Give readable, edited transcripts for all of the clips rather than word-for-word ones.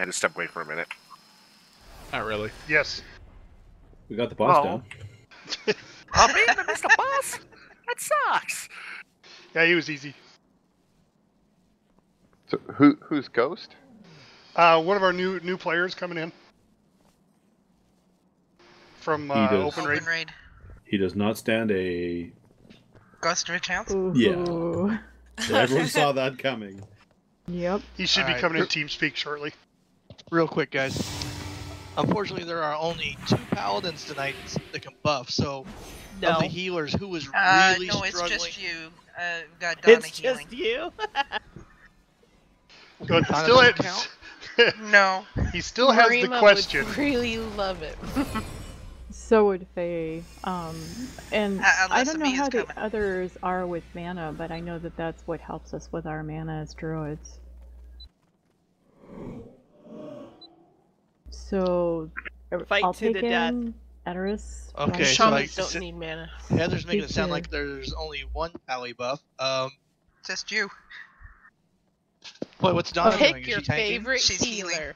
to step away for a minute. Not really. Yes. We got the boss down. Oh man, I missed the boss? That sucks. Yeah, he was easy. So who's Ghost? One of our new players coming in from Open Raid. He does not stand a Ghost of a chance? Ooh. Yeah. Everyone saw that coming. Yep. He should be coming in TeamSpeak shortly. Real quick, guys. Unfortunately, there are only 2 paladins tonight that can buff, so of the healers, who was really no, struggling? it's just you. Got Donna It's healing. just you. Good. Donna Still doesn't count. No. He still has the Marima question. would really love it. So would Faye. And I unless don't know Amia's how the coming. others are with mana, but I know that that's what helps us with our mana as druids. So, fight I'll to take the death. in Adonis. Okay, so Shamans like, don't need mana. Heather's making it sound too. like there's only one pally buff. Just you. Boy, what's Donna doing? Pick Is your she tanking? favorite She's healing. healer.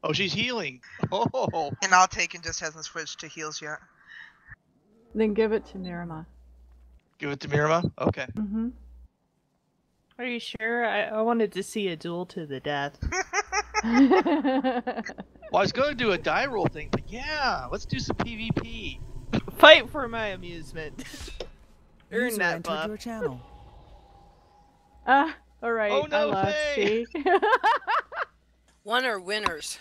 Oh, she's healing. Oh. And I'll take and just hasn't switched to heals yet. Then give it to Mirima. Give it to Mirima? Okay. Mm-hmm. Are you sure? I wanted to see a duel to the death. Well, I was going to do a die roll thing, but yeah, let's do some PvP. Fight for my amusement. Earn User that entered buff. your channel. Alright, Oh, no, I lost. Faye. See? One are winners.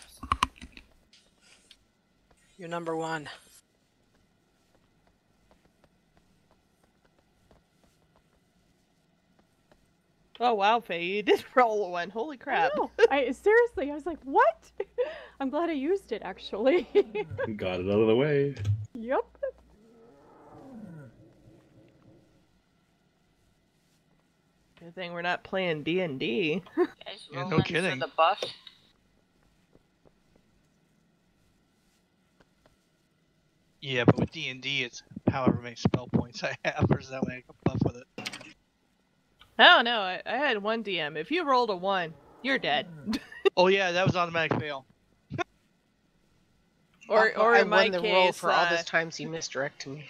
You're number 1. Oh wow, Faye, you did roll a 1. Holy crap. Seriously, I was like, what? I'm glad I used it, actually. Got it out of the way. Yep. Good thing we're not playing D&D. Yeah, no kidding. For the buff. Yeah, but with D&D, it's however many spell points I have, or is that way I can buff with it? I don't know. I had 1 DM. If you rolled a 1, you're dead. Oh yeah, that was automatic fail. or I in my won the case, roll for all those times you misdirected me.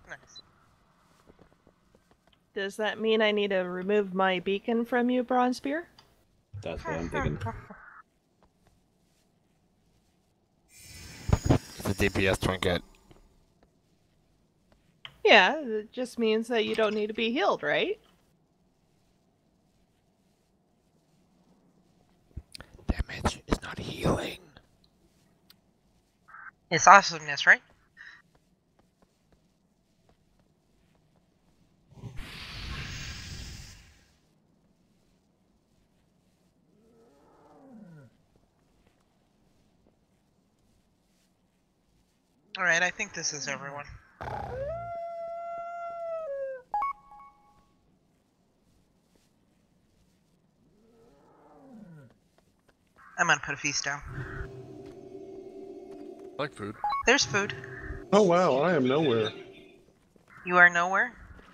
Nice. Does that mean I need to remove my beacon from you, Bronzebeard? That's what I'm thinking. It's a DPS trinket. Yeah, it just means that you don't need to be healed, right? Damage is not healing. It's awesomeness, right? Alright, I think this is everyone. I'm gonna put a feast down. I like food. There's food. Oh wow, I am nowhere. You are nowhere?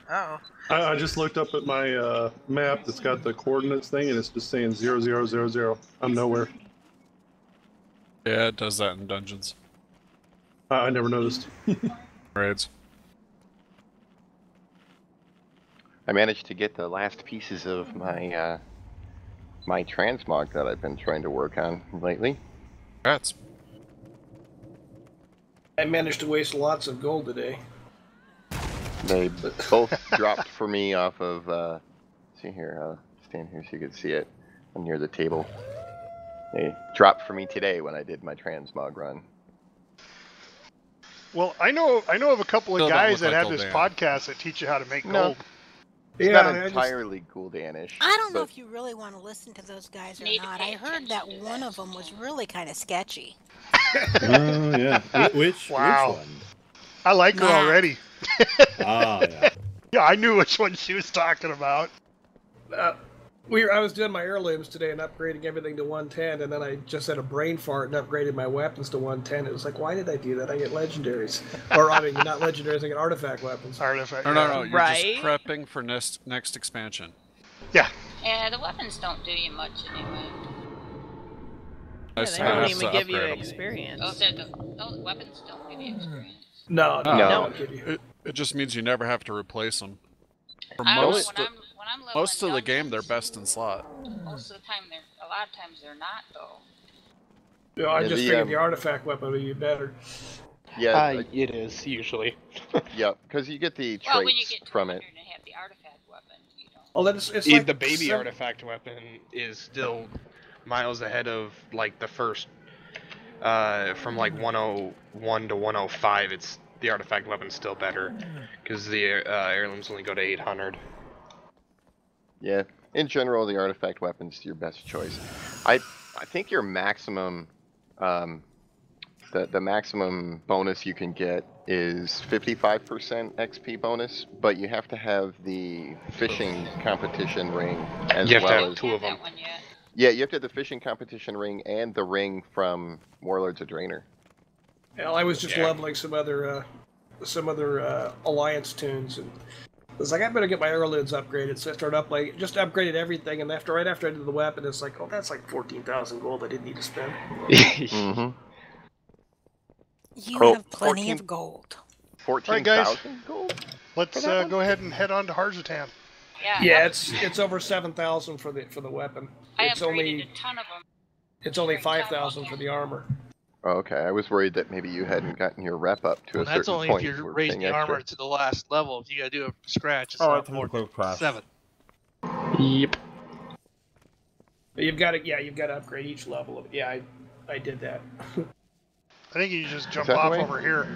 Uh oh. I just looked up at my map that's got the coordinates thing and it's just saying 0000. I'm nowhere. Yeah, it does that in dungeons. I never noticed. Raids. I managed to get the last pieces of my my transmog that I've been trying to work on lately. Congrats. I managed to waste lots of gold today. They both dropped for me off of, see here, I'll stand here so you can see it. I'm near the table. They dropped for me today when I did my transmog run. Well, I know of a couple of Still don't guys look that like have this Goldan. podcast that teach you how to make No. gold. It's Yeah, not I just- entirely Gouldanish. I don't know but if you really want to listen to those guys or not. I heard that one of them was really kind of sketchy. Oh, yeah. Which Wow. one? I like her Yeah. already. Ah, yeah. Yeah, I knew which one she was talking about. I was doing my heirlooms today and upgrading everything to 110, and then I just had a brain fart and upgraded my weapons to 110. It was like, why did I do that? I get legendaries. Or, I mean, not legendaries, I get artifact weapons. Artifact. No, you're Right. just prepping for next expansion. Yeah. Yeah, the weapons don't do you much anyway. Yeah, Nice they to don't have even to give you upgrade 'em. experience. Oh, the weapons don't give you experience. No, No. they don't give you. It just means you never have to replace them. For I don't know, most, when I'm leveling most of the game, they're dungeons, best in slot. Most of the time, a lot of times they're not though. No, I Yeah, just the, figured the artifact weapon would be better. Yeah, It is, usually. yeah, because you get the Well, when you traits get from 200 it. and have the artifact weapon, you know. Oh, it's like The baby some- artifact weapon is still miles ahead of, like, the first, from, like, 101 to 105, the artifact weapon's still better, because the heirlooms only go to 800. Yeah, in general, the artifact weapon's your best choice. I think your maximum, the maximum bonus you can get is 55% XP bonus, but you have to have the fishing competition ring as You have to well have as. two of them. That one yet. Yeah, you have to have the fishing competition ring and the ring from Warlords of Draenor. Hell, I was just Yeah. leveling some other Alliance tunes, and I was like, I better get my heirlooms upgraded. So I started just upgraded everything, and right after I did the weapon, it's like, oh, that's like 14,000 gold I didn't need to spend. Mm-hmm. You Oh, have plenty 14 of gold. 14,000 gold? Let's go ahead and head on to Harzatan. Yeah. Yeah, it's over 7,000 for the weapon. I It's upgraded only a ton of them. it's only 5,000 for the armor. Oh, okay, I was worried that maybe you hadn't gotten your rep up to Well, a that's certain only point. if you're where raising paying the armor extra. to the last level. If you gotta do it from scratch, it's Oh, I not think more we'll crash. 7. Yep. But you've got to upgrade each level. I did that. I think you just jump that the off way? over here.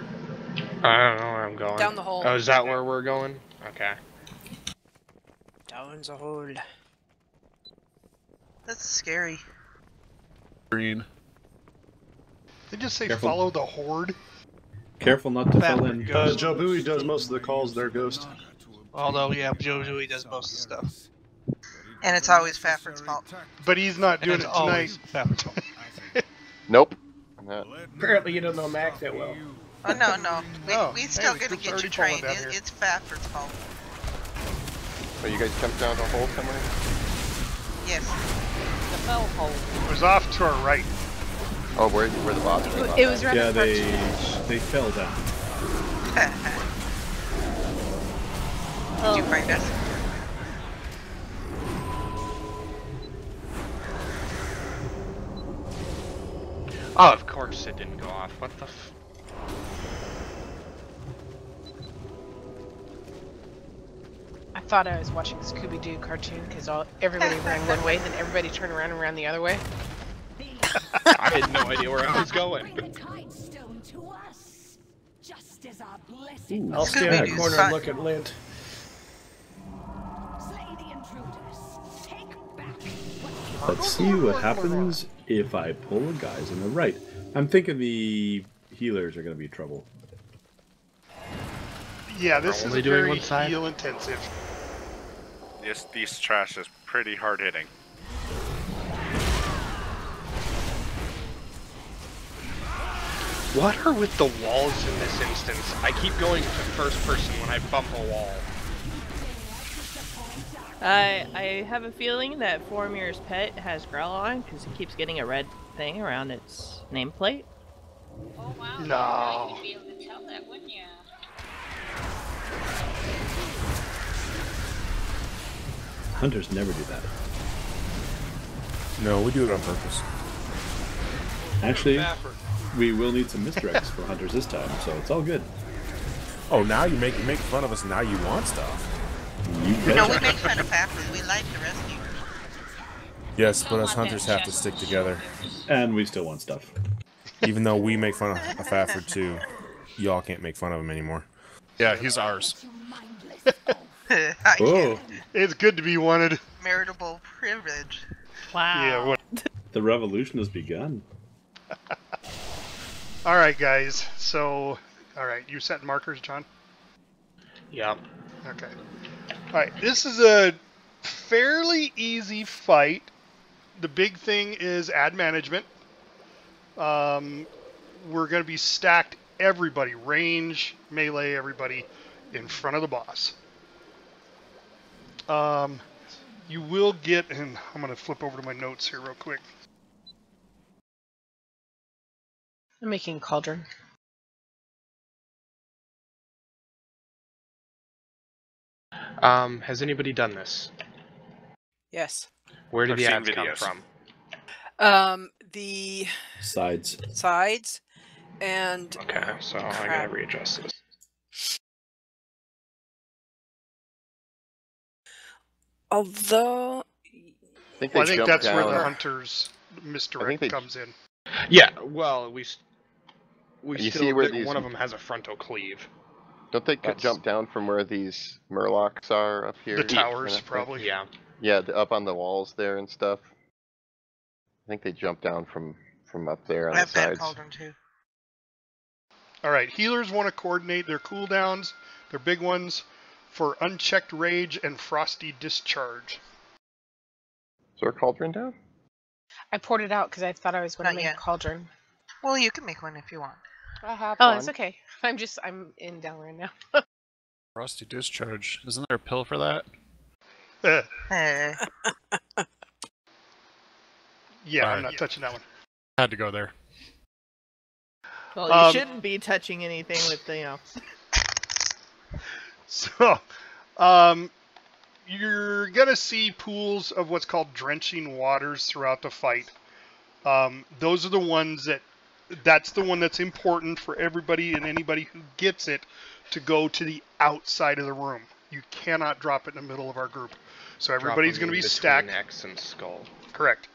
I don't know where I'm going. Down the hole. Oh, is that where we're going? Okay. Down the hole. That's scary. Green. They just say Careful. follow the horde. Careful not to Fafford fall in. goes- Joe Bowie does most of the calls there, Ghost. Although, yeah, Joe Dewey does most of the stuff. And it's always Fafford's fault. But he's not And doing it's it tonight. always Fafford's fault. Nope. Not. Apparently, you don't know Mac that well. Oh, no. Oh, We still hey, gonna troops get already you falling trained. down here. It's Fafford's fault. Oh, you guys jumped down the hole somewhere? Yes. The fell hole. It was off to our right. Oh, where the boss was? It was right Yeah, in they fell down. Did you find us? Oh, of course it didn't go off. What the f... I thought I was watching a Scooby-Doo cartoon because everybody ran one way, then everybody turned around and ran the other way. I had no idea where I was going. I'll stand in the Scooby-Doo's corner fun. and look at Lint. Let's see what happens if I pull the guys on the right. I'm thinking the healers are going to be trouble. Yeah, this We're is only doing very one side? heal intensive. These trash is pretty hard hitting. What are with the walls in this instance? I keep going to first person when I bump a wall. I have a feeling that Formir's pet has Growl on because it keeps getting a red thing around its nameplate. Oh wow. No. You'd be able to tell that, wouldn't you? Hunters never do that. No, we do it on purpose. Actually, we will need some misdirects for hunters this time, so it's all good. Oh, now you make fun of us. Now you want stuff. No, we make fun of Faffard. We like the rescuers. Yes, but us hunters have to stick together. And we still want stuff. Even though we make fun of Faffard too, y'all can't make fun of him anymore. Yeah, he's ours. Oh, It's good to be wanted. Meritable privilege. Wow. Yeah. What? the revolution has begun. All right, guys. So, all right, you set markers, John? Yeah. Okay. All right, this is a fairly easy fight. The big thing is ad management. We're going to be stacked everybody, range, melee, everybody in front of the boss. You will get, and I'm going to flip over to my notes here real quick. I'm making cauldron. Has anybody done this? Yes. Where did I've the seen ads come videos. from? The Sides. sides and Okay, so I gotta readjust this. although I think, Well, I think that's where the down. hunter's misdirect they- comes in. Yeah, well, we You still see where think these- one of them has a frontal cleave. Don't they That's- jump down from where these murlocs are up here? The towers, Kinda thing? probably. Yeah. Yeah, up on the walls there and stuff. I think they jump down from up there on I the have that sides. cauldron too. All right, healers want to coordinate their cooldowns, their big ones, for unchecked rage and frosty discharge. Is our cauldron down? I poured it out because I thought I was going to Not make yet. a cauldron. Well, you can make one if you want. I have oh, it's okay. I'm in down right now. Frosty discharge. Isn't there a pill for that? Hey. Yeah, I'm Alright. not touching that one. Had to go there. Well, you shouldn't be touching anything with the, So, you're gonna see pools of what's called drenching waters throughout the fight. Those are the ones that's the one that's important for everybody and anybody who gets it to go to the outside of the room. You cannot drop it in the middle of our group. So everybody's going to be stacked. X and skull. Correct.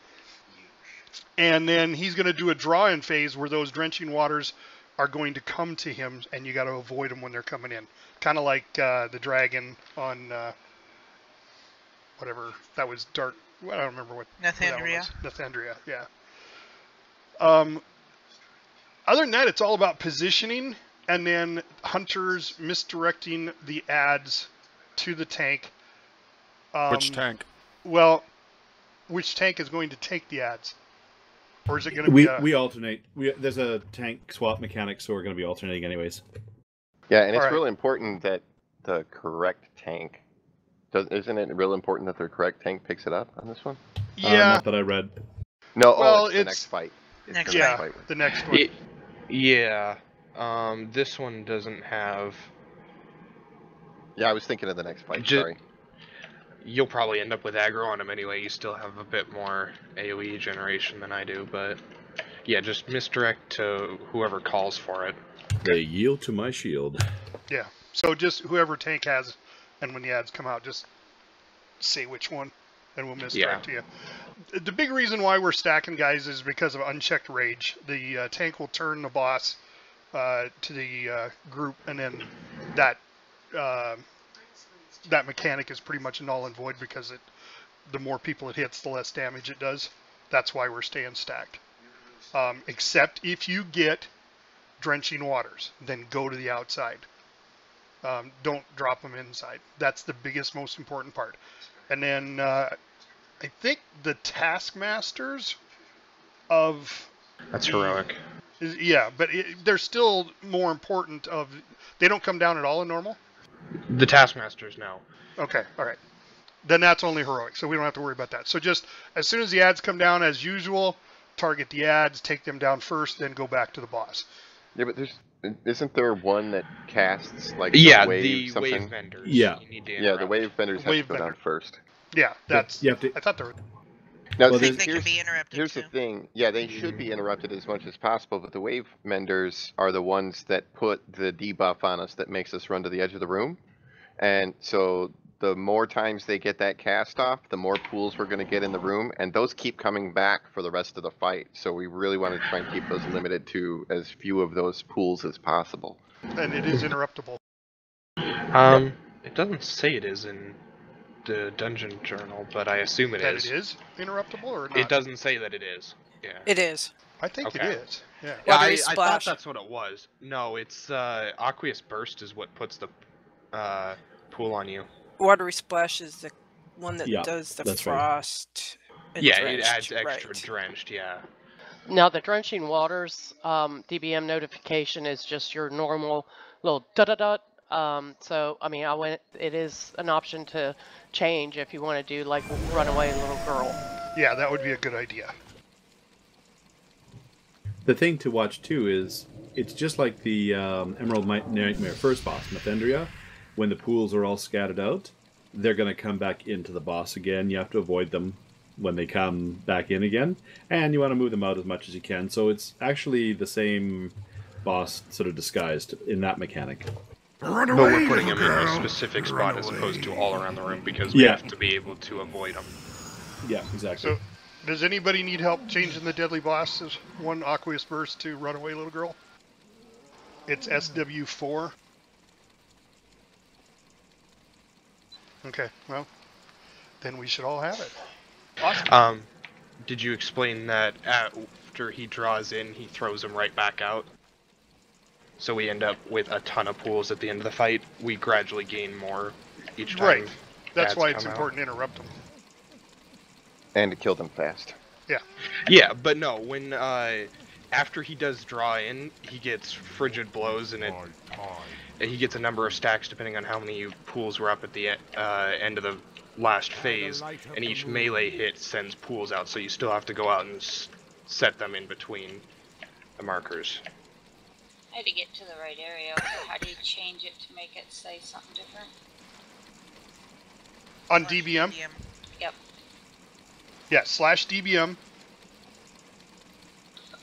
And then he's going to do a draw-in phase where those drenching waters are going to come to him, and you got to avoid them when they're coming in. Kind of like the dragon on whatever that was dark. I don't remember what that one Nathandria. was. Nathandria, yeah. Other than that, it's all about positioning, and then hunters misdirecting the ads to the tank. Which tank? Well, which tank is going to take the ads? Or is it going to be we alternate. There's a tank swap mechanic, so we're going to be alternating anyways. Yeah, and it's Alright. really important that the correct tank. Isn't it real important that the correct tank picks it up on this one? Yeah. Not that I read. No, Well, it's the it's- next fight. Next the Yeah, fight. the next one. Yeah. This one doesn't have. Yeah, I was thinking of the next fight. Ju- Sorry. You'll probably end up with aggro on him anyway. You still have a bit more AoE generation than I do, but yeah, just misdirect to whoever calls for it. They yield to my shield. Yeah. So just whoever tank has, and when the ads come out, just say which one, and we'll misdirect to you. The big reason why we're stacking guys is because of unchecked rage. The tank will turn the boss to the group, and then that that mechanic is pretty much null and void because the more people it hits, the less damage it does. That's why we're staying stacked. Except if you get drenching waters, then go to the outside. Don't drop them inside. That's the biggest, most important part. And then I think the taskmasters of That's heroic. Yeah, but they're still more important. They don't come down at all in normal. The taskmasters now. Okay, all right. Then that's only heroic, so we don't have to worry about that. So just as soon as the ads come down, as usual, target the ads, take them down first, then go back to the boss. Yeah, but isn't there one that casts like Yeah, wave the something? wave vendors. Yeah. You need to Yeah, the interrupt. wave vendors have Wave to go down vendor. first. Yeah, that's. You have to. I thought there were. Now, Well, see, there's- They could be interrupted here's too. the thing. Yeah, they should be interrupted as much as possible, but the wave menders are the ones that put the debuff on us that makes us run to the edge of the room. And so the more times they get that cast off, the more pools we're going to get in the room, and those keep coming back for the rest of the fight. So we really want to try and keep those limited to as few of those pools as possible. And it is interruptible. It doesn't say it is in the dungeon journal, but I assume it That is. it is interruptible or not? It doesn't say that it is. Yeah. It is. I think Okay. it is. Yeah. Yeah, Watery I thought splash. that's what it was. No, it's Aqueous Burst is what puts the pool on you. Watery splash is the one that Yeah, does the that's right. frost. and Yeah, drenched, it adds extra right. drenched. Yeah. Now the drenching waters DBM notification is just your normal little da-da-da. So I mean, it is an option to change if you want to do like runaway little girl. Yeah, that would be a good idea. The thing to watch too is it's just like the Emerald Nightmare first boss, Methendria. When the pools are all scattered out, they're going to come back into the boss again. You have to avoid them when they come back in again, and you want to move them out as much as you can. So it's actually the same boss sort of disguised in that mechanic. But we're putting them in a specific spot as opposed to all around the room because we have to be able to avoid them. Yeah, exactly. So, does anybody need help changing the deadly boss's one Aqueous Burst to Runaway Little Girl? It's SW4. Okay, well, then we should all have it. Awesome. Did you explain that after he draws in, he throws them right back out? So we end up with a ton of pools at the end of the fight. We gradually gain more each time. Right. That's ads why it's come out. important to interrupt them. And to kill them fast. Yeah. Yeah, but no, when after he does draw in, he gets frigid blows, and he gets a number of stacks depending on how many pools were up at the end of the last phase, and each melee hit sends pools out, so you still have to go out and set them in between the markers. I had to get to the right area. So how do you change it to make it say something different? On DBM? Yep. Yeah, /DBM.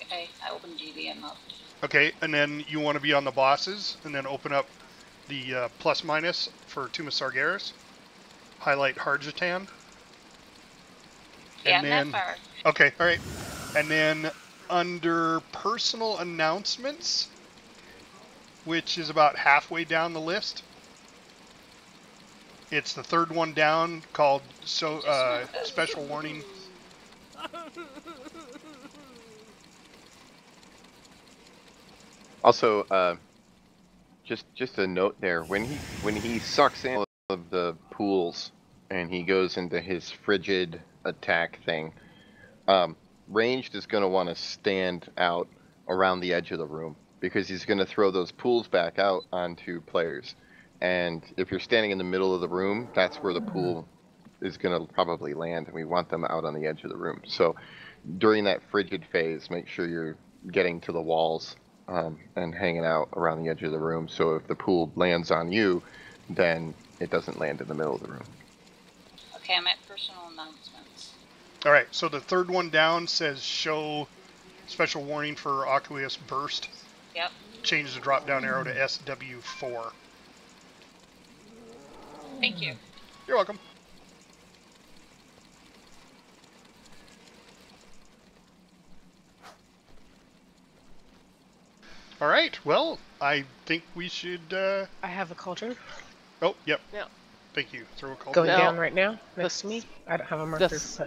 Okay, I opened DBM up. Okay, and then you want to be on the bosses, and then open up the plus minus for Tomb of Sargeras. Highlight Harjatan. Yeah, And I'm then, that far. okay, all right. And then under personal announcements, which is about halfway down the list, it's the third one down called special warning. Also, just a note there: when he sucks in of the pools and he goes into his frigid attack thing, ranged is going to want to stand out around the edge of the room because he's going to throw those pools back out onto players. And if you're standing in the middle of the room, that's where the pool is going to probably land, and we want them out on the edge of the room. So during that frigid phase, make sure you're getting to the walls and hanging out around the edge of the room. So if the pool lands on you, then it doesn't land in the middle of the room. Okay, I'm at personal announcements. All right, so the third one down says show special warning for Aqueous Burst. Yep. Change the drop-down arrow to SW4. Thank you. You're welcome. All right, well, I think we should... I have a cauldron. Oh, yep. Yeah. Thank you. Throw a cauldron. Going down right now next to me. I don't have a marker. This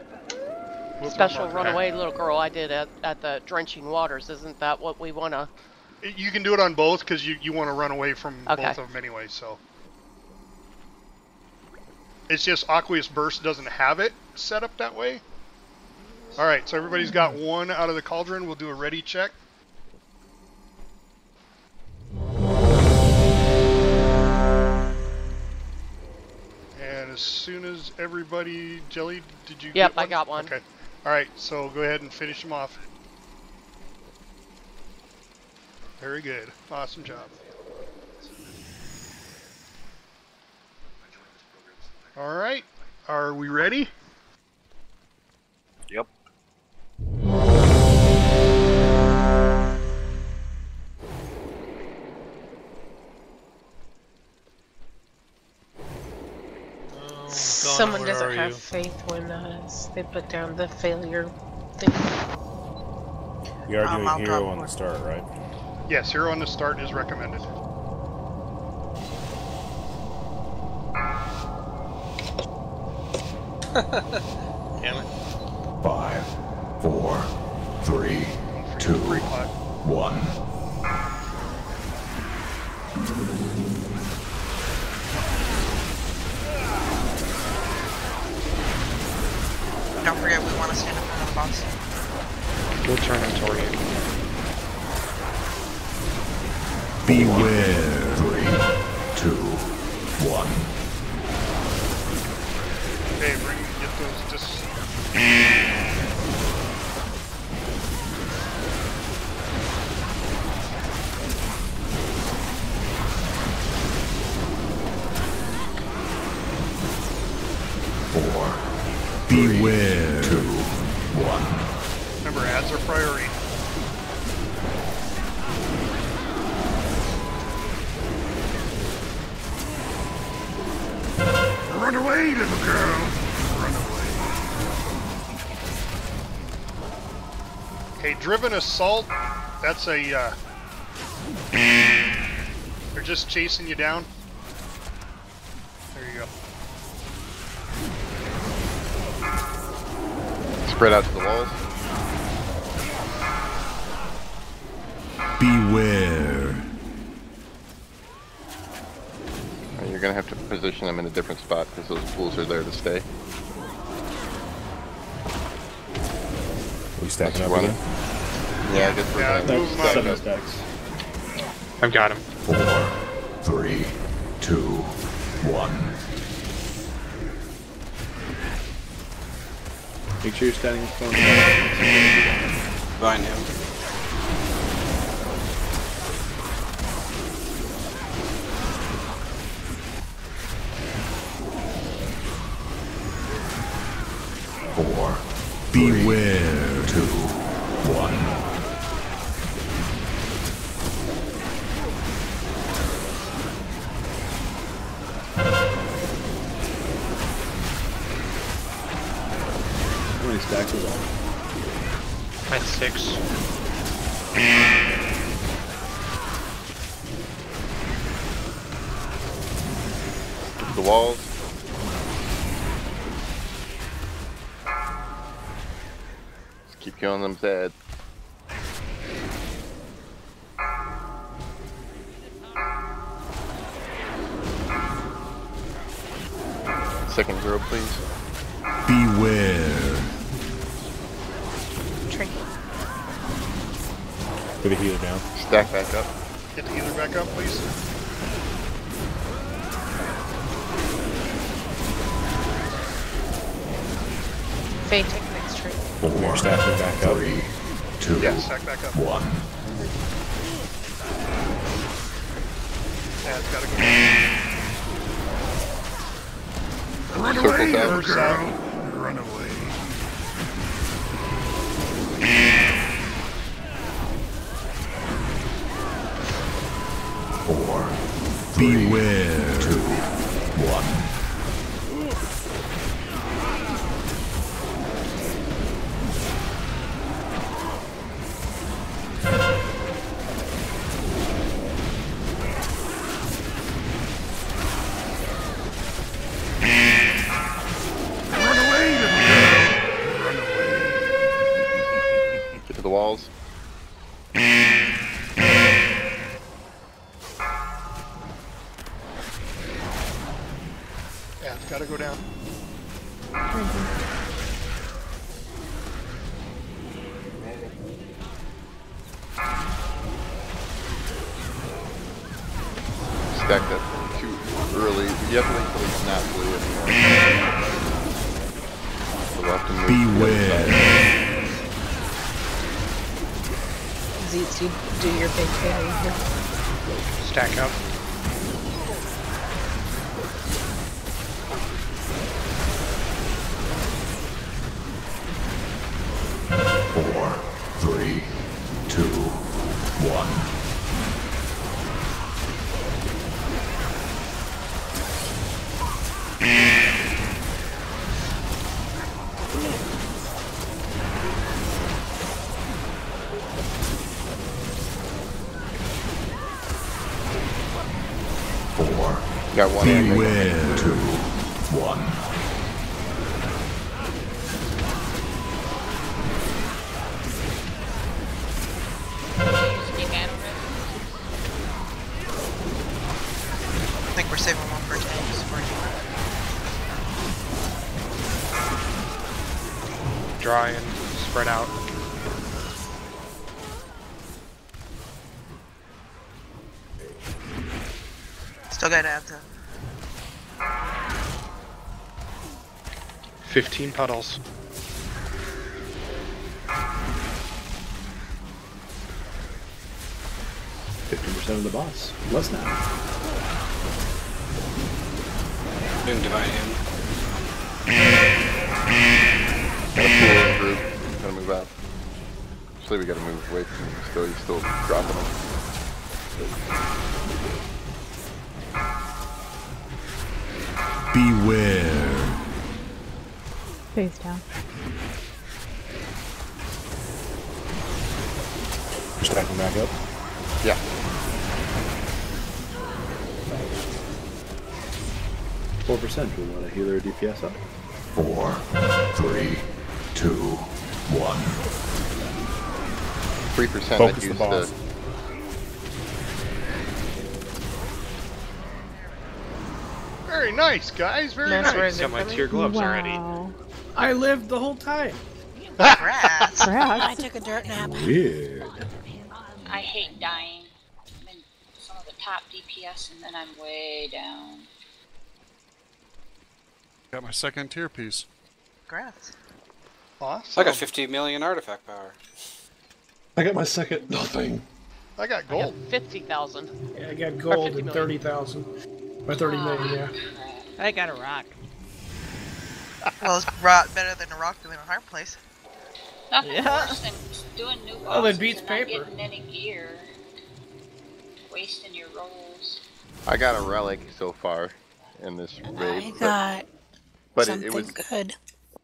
We'll special mark that. runaway little girl I did at the drenching waters. Isn't that what we want to? You can do it on both because you want to run away from Okay. both of them anyway, so. It's just Aqueous Burst doesn't have it set up that way. Alright, so everybody's got one out of the cauldron. We'll do a ready check. And as soon as everybody... Jelly, did you Yep, get one? I got one. Okay. Alright, so go ahead and finish them off. Very good. Awesome job. Alright. Are we ready? Yep. Someone doesn't have faith when they put down the failure thing. We are doing I'll hero drop on the start, right? Yes, hero on the start is recommended. Damn it. 5, 4, 3, 2, 1. Don't forget, we want to stand in front of the boss. We'll turn and target. Beware. 3, 2, 1. Okay, get those just. 4. Beware. 2, 1. Remember, ads are priority. Run away, little girl. Run away. Okay, driven assault. That's a. They're just chasing you down. There you go. Spread out to the walls. Beware. You're gonna have to position them in a different spot because those pools are there to stay. We stacking up running. again? Yeah, I guess we're gonna stack Seven up. stacks. I've got him. 4, 3, 2, 1. Make sure you're standing in front of Behind him. Beware. 2, 1. How many stacks is that? I'm at 6. The walls. Just keep killing them dead. Second hero, please. Beware. Put the healer down. Stack back up. Get the healer back up, please. Faye, take the next tree. 4, stacking back up. 3, 2, Yeah, stack back up. 1. Yeah, it's gotta go. Run Circles away, out. little girl. Run away. Beware. 2, 1. Run away, little girl. Run away. Get to the walls. Yeah, it's gotta go down. Stacked up too early. You have to wait till it's not blue anymore. So we'll have to move to the other side. Zeets, you do your big thing here. Stack up. Got one. Beware. 2, 1. I think we're saving one for tanks. Dry and spread out. Still gotta have to. 15 puddles. % of the boss. Less now. Doing divine him. Gotta pull in group. Gotta move out. Actually, we gotta move away from him. He's still dropping them. Beware. Face down. You're stacking back up? Yeah. %. We want a healer or DPS up. 4, 3, 2, 1. 3%. Focus I'd the boss. Very nice, guys. Very nice. Got my tear gloves already. I lived the whole time. Rats. I took a dirt nap. Weird. I hate dying. I'm in some of the top DPS and then I'm way down. Got my second tier piece. Congrats. Awesome. I got 50 million artifact power. I got my second nothing. I got I gold. got 50,000. Yeah, I got gold and 30,000. Or 30 million, yeah. I got a rock. Well, it's better than a rock than a hard place. Nothing worse than doing new bosses Oh, that beats and paper. not getting any gear. Wasting your rolls. I got a relic so far in this raid. I got but something it was good.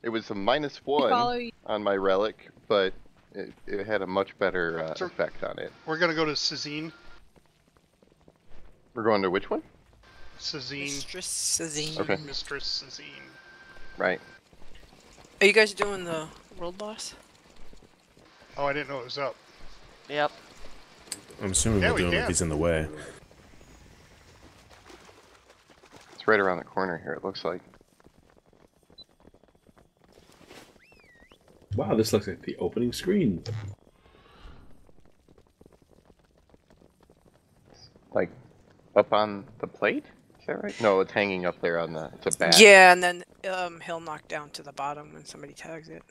It was a Follow -1 you. on my relic, but it had a much better effect on it. We're gonna go to Sazine. We're going to which one? Sazine. Mistress Sazine. Okay. Mistress Sazine. Right. Are you guys doing the world boss? Oh, I didn't know it was up. Yep. I'm assuming Yeah, we'll we do him can. if he's in the way. It's right around the corner here, it looks like. Wow, this looks like the opening screen. Like, up on the plate? Is that right? No, it's hanging up there on the... It's a bat. Yeah, and then he'll knock down to the bottom when somebody tags it.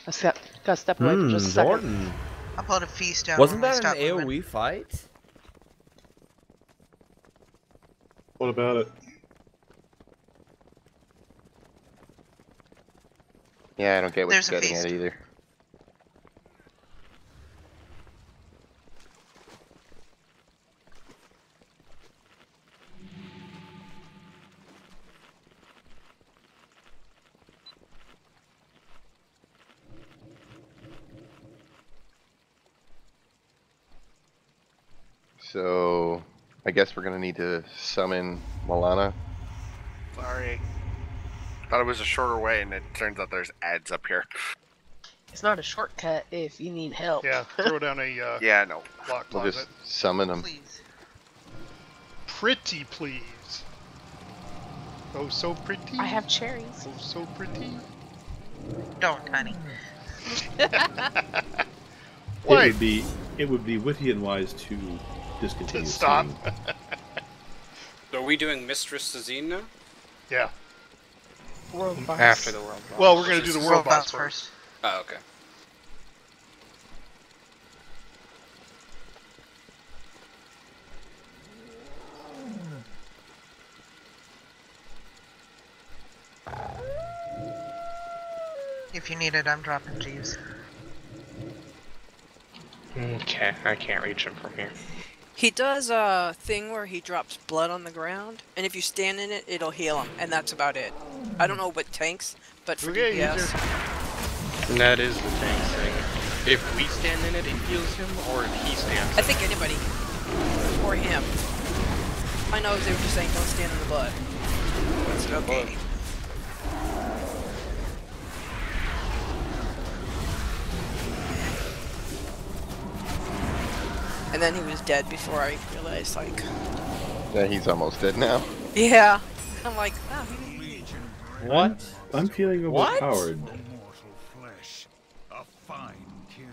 Gotta step away for just a second. Zorton. I'll put a feast down. Wasn't when we that an stop AoE moving. fight? What about it? Yeah, I don't get what There's you're a getting at feast. either. So, I guess we're gonna need to summon Milana. Sorry. Thought it was a shorter way, and it turns out there's ads up here. It's not a shortcut if you need help. Yeah, throw down a Yeah, I know. lock We'll closet. just summon him. Please. Pretty please. Oh, so pretty. I have cherries. Oh, so pretty. Don't, honey. Why? It would be witty and wise to discontinue. To stop. singing. Are we doing Mistress Sazine now? Yeah. World boss. After the world boss. Well, we're gonna do the world boss first. Oh, okay. If you need it, I'm dropping Jeeves. Okay, I can't reach him from here. He does a thing where he drops blood on the ground, and if you stand in it, it'll heal him, and that's about it. I don't know what tanks, but for Okay, DPS. And that is the tank thing. If we stand in it, it heals him, or if he stands. I think anybody. Or him. I know they were just saying don't stand in the blood. That's okay. And then he was dead before I realized, like... Yeah, he's almost dead now. Yeah. I'm like, oh, What? I'm feeling overpowered. A fine kill.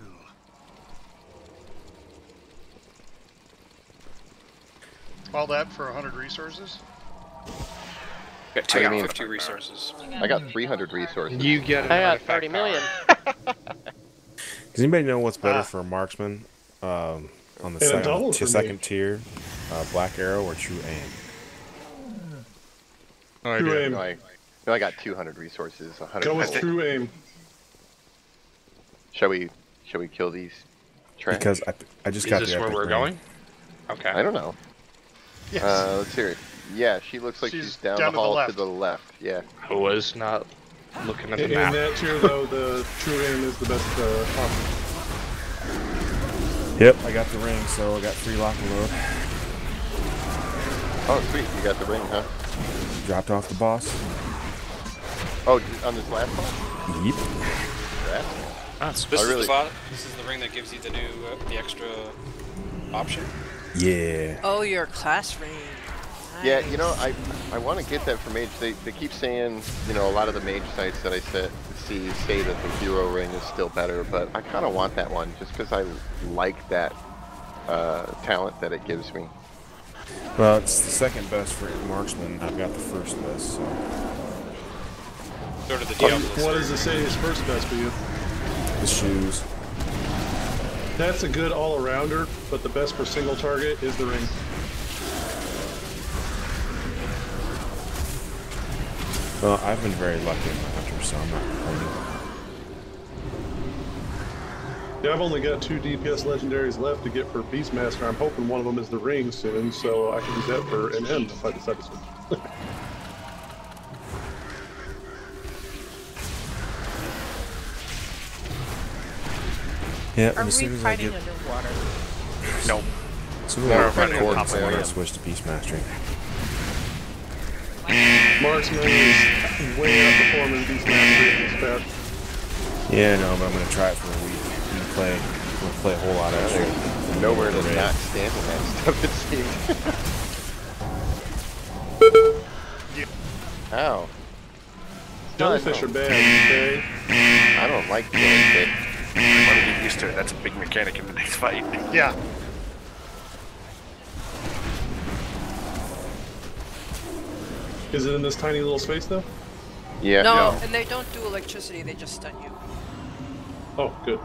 All that for 100 resources? Got I mean, 250 resources. I got 300 resources. You get. I got 30 million. Does anybody know what's better for a marksman on the second tier? Black arrow or true aim? True aim. No, I got 200 resources. 100. Go with true aim. Shall we kill these trash? Because I just got Is this the where epic we're ring. going? Okay. I don't know. Yes. Let's hear it. Yeah, she looks like she's down the hall to the left. Yeah. I was not looking at the In map. that tier, though, the true aim is the best option. Yep, I got the ring, so I got free lock and load. Oh, sweet. You got the ring, huh? Dropped off the boss. Oh, on this last one? Yep. That's This is the ring that gives you the new, the extra option. Yeah. oh, your class ring. Yeah, you know, I want to get that for mage. They keep saying, you know, a lot of the mage sites that I say that the hero ring is still better, but I kind of want that one just because I like that talent that it gives me. Well, it's the second best for marksman. I've got the first best, so. Sort of the Diablo. What does it say is first best for you? The shoes. That's a good all-arounder, but the best for single target is the ring. Well, I've been very lucky in my hunter, so I'm not complaining. Yeah, I've only got 2 DPS legendaries left to get for Beastmaster. I'm hoping one of them is the ring soon, so I can use that for an M if I decide to switch. Yeah, Are and as we soon as I fighting get... underwater? Nope. As soon as I get the coordinates, I'm going to switch to Beastmaster. Marksman is way outperforming Beastmaster this patch. Yeah, no, but I'm going to try it for a week. I'm going to play a whole lot extra. There's nowhere to not stand in that stuff, it seems. Ow. Jellyfish are bad, okay? I don't like jellyfish. I want to get used to it. That's a big mechanic in the next fight. Yeah. Is it in this tiny little space, though? Yeah. No, and they don't do electricity, they just stun you. Oh, good.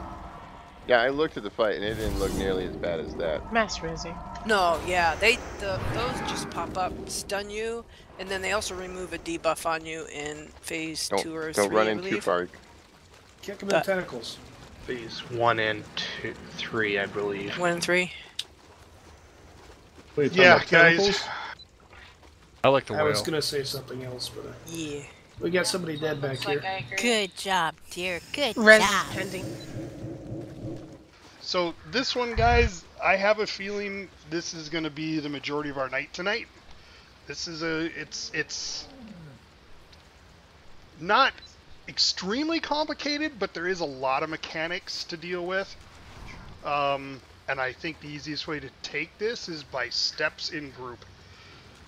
Yeah, I looked at the fight and it didn't look nearly as bad as that. Master Izzy. No, yeah, those just pop up, stun you, and then they also remove a debuff on you in phase 2 or 3, Don't run I in too believe. far. Kick him in the tentacles. Phase 1 and 2, 3, I believe. 1 and 3. Wait, Yeah, guys. I like the I whale. was gonna say something else, but yeah, we got somebody dead back here. Good job, dear. Good Res job. pending. So this one, guys, I have a feeling this is going to be the majority of our night tonight. This is it's not extremely complicated, but there is a lot of mechanics to deal with. And I think the easiest way to take this is by steps in group.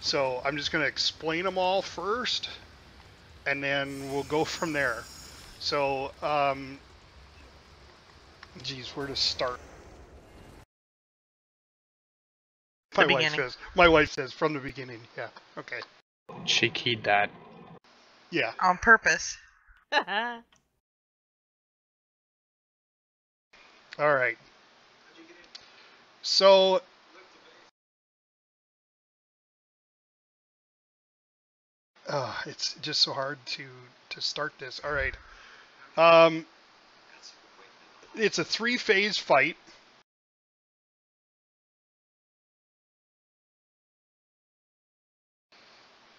So I'm just going to explain them all first, and then we'll go from there. So, geez, where to start? My wife says from the beginning. Yeah. Okay. She keyed that. Yeah. On purpose. All right. So it's just so hard to start this. All right. It's a 3-phase fight.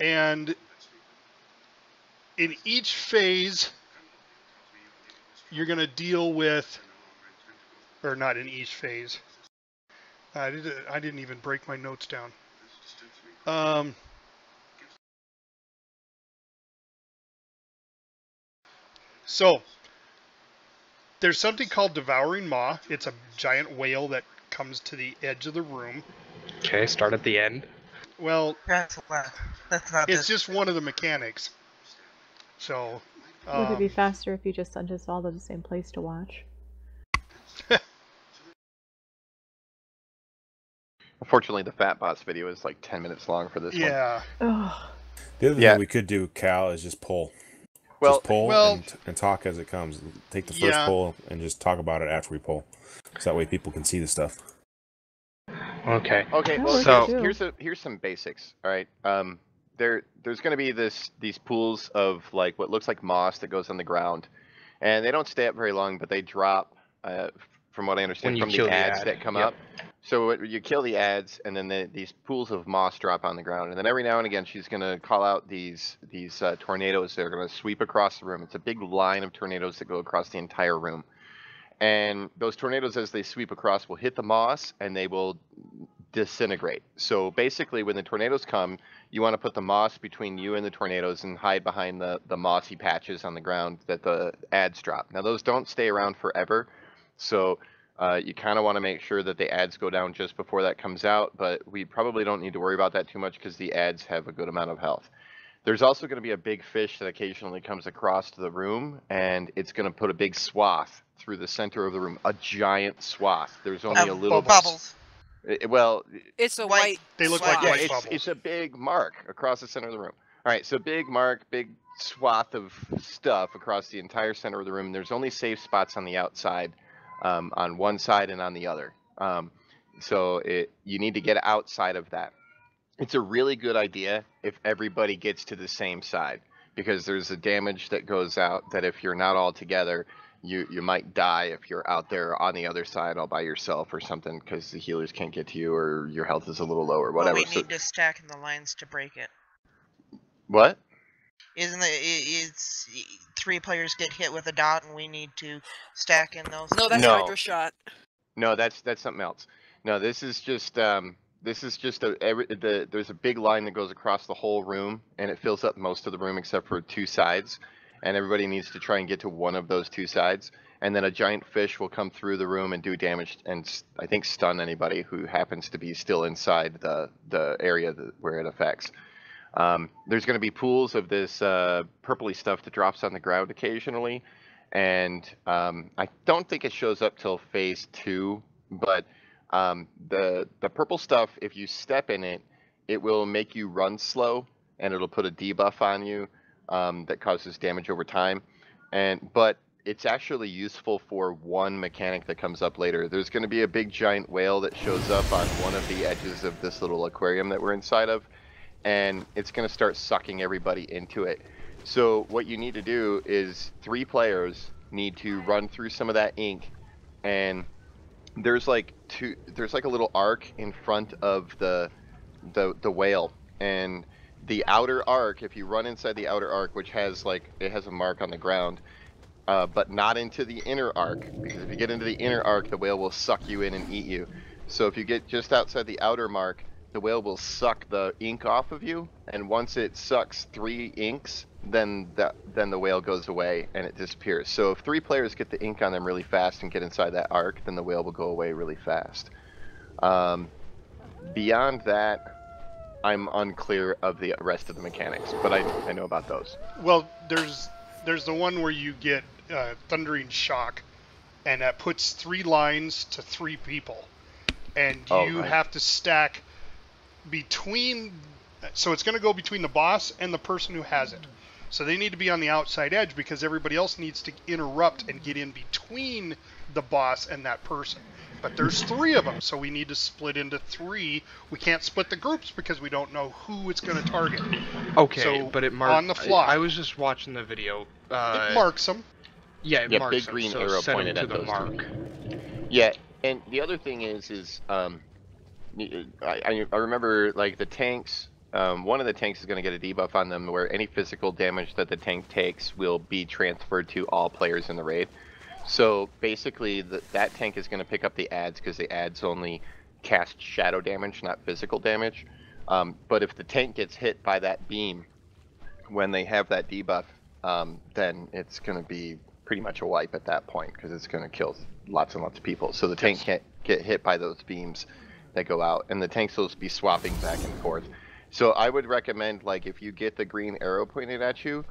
And in each phase, you're going to deal with or not in each phase. I didn't even break my notes down. So there's something called Devouring Maw. It's a giant whale that comes to the edge of the room. Okay, start at the end. Well, that's not. It's just one of the mechanics. So. Would it be faster if you just sent us all to the same place to watch? Unfortunately, the Fat Boss video is like 10 minutes long for this one. Yeah. The other thing we could do, Cal, is just pull. Well, just pull and talk as it comes. Take the first pull and just talk about it after we pull. So that way people can see the stuff. Okay. Okay. Well, so here's some basics. All right. There's going to be these pools of like what looks like moss that goes on the ground, and they don't stay up very long, but they drop. From what I understand, from the ads that come up. So you kill the ads, and then these pools of moss drop on the ground, and then every now and again she's going to call out these tornadoes that are going to sweep across the room. It's a big line of tornadoes that go across the entire room, and those tornadoes, as they sweep across, will hit the moss and they will disintegrate. So basically, when the tornadoes come, you want to put the moss between you and the tornadoes and hide behind the mossy patches on the ground that the ads drop. Now those don't stay around forever. So you kind of want to make sure that the ads go down just before that comes out, but we probably don't need to worry about that too much because the ads have a good amount of health. There's also going to be a big fish that occasionally comes across the room, and it's going to put a big swath through the center of the room, a giant swath. There's only a little bubbles. Well, it's a white. They look like white bubbles. It's a big mark across the center of the room. All right, so big mark, big swath of stuff across the entire center of the room. There's only safe spots on the outside. On one side and on the other. So you need to get outside of that. It's a really good idea if everybody gets to the same side, because there's a damage that goes out that if you're not all together, you might die if you're out there on the other side all by yourself or something, because the healers can't get to you or your health is a little low or whatever. Well, we need to stack in the lines to break it. What? It's 3 players get hit with a dot, and we need to stack in those. No, that's Hydra shot. No, that's something else. No, this is just there's a big line that goes across the whole room, and it fills up most of the room except for 2 sides, and everybody needs to try and get to one of those 2 sides, and then a giant fish will come through the room and do damage and I think stun anybody who happens to be still inside the area where it affects. There's going to be pools of this purpley stuff that drops on the ground occasionally, and I don't think it shows up till phase 2, but the purple stuff, if you step in it, it will make you run slow, and it'll put a debuff on you that causes damage over time. But it's actually useful for one mechanic that comes up later. There's going to be a big giant whale that shows up on one of the edges of this little aquarium that we're inside of, and it's going to start sucking everybody into it. So what you need to do is 3 players need to run through some of that ink, and there's like a little arc in front of the whale, and the outer arc, if you run inside the outer arc, which has it has a mark on the ground, but not into the inner arc, because if you get into the inner arc, the whale will suck you in and eat you. So if you get just outside the outer mark, the whale will suck the ink off of you, and once it sucks 3 inks, then the whale goes away and it disappears. So if 3 players get the ink on them really fast and get inside that arc, then the whale will go away really fast. Beyond that, I'm unclear of the rest of the mechanics, but I know about those. Well, there's the one where you get Thundering Shock, and that puts 3 lines to 3 people, and you have to stack between, so it's going to go between the boss and the person who has it. So they need to be on the outside edge, because everybody else needs to interrupt and get in between the boss and that person. But there's 3 of them, so we need to split into 3. We can't split the groups because we don't know who it's going to target. Okay, so but it marks on the fly. I was just watching the video. It marks them. Yeah, it marks big them, green so arrow set pointed them at to the those mark. Yeah, and the other thing is I remember the tanks. One of the tanks is going to get a debuff on them where any physical damage that the tank takes will be transferred to all players in the raid. So basically, that tank is going to pick up the adds because the adds only cast shadow damage, not physical damage. But if the tank gets hit by that beam when they have that debuff, then it's going to be pretty much a wipe at that point because it's going to kill lots and lots of people. So the tank can't get hit by those beams that go out, and the tank's supposed to be swapping back and forth. So I would recommend, like, if you get the green arrow pointed at you,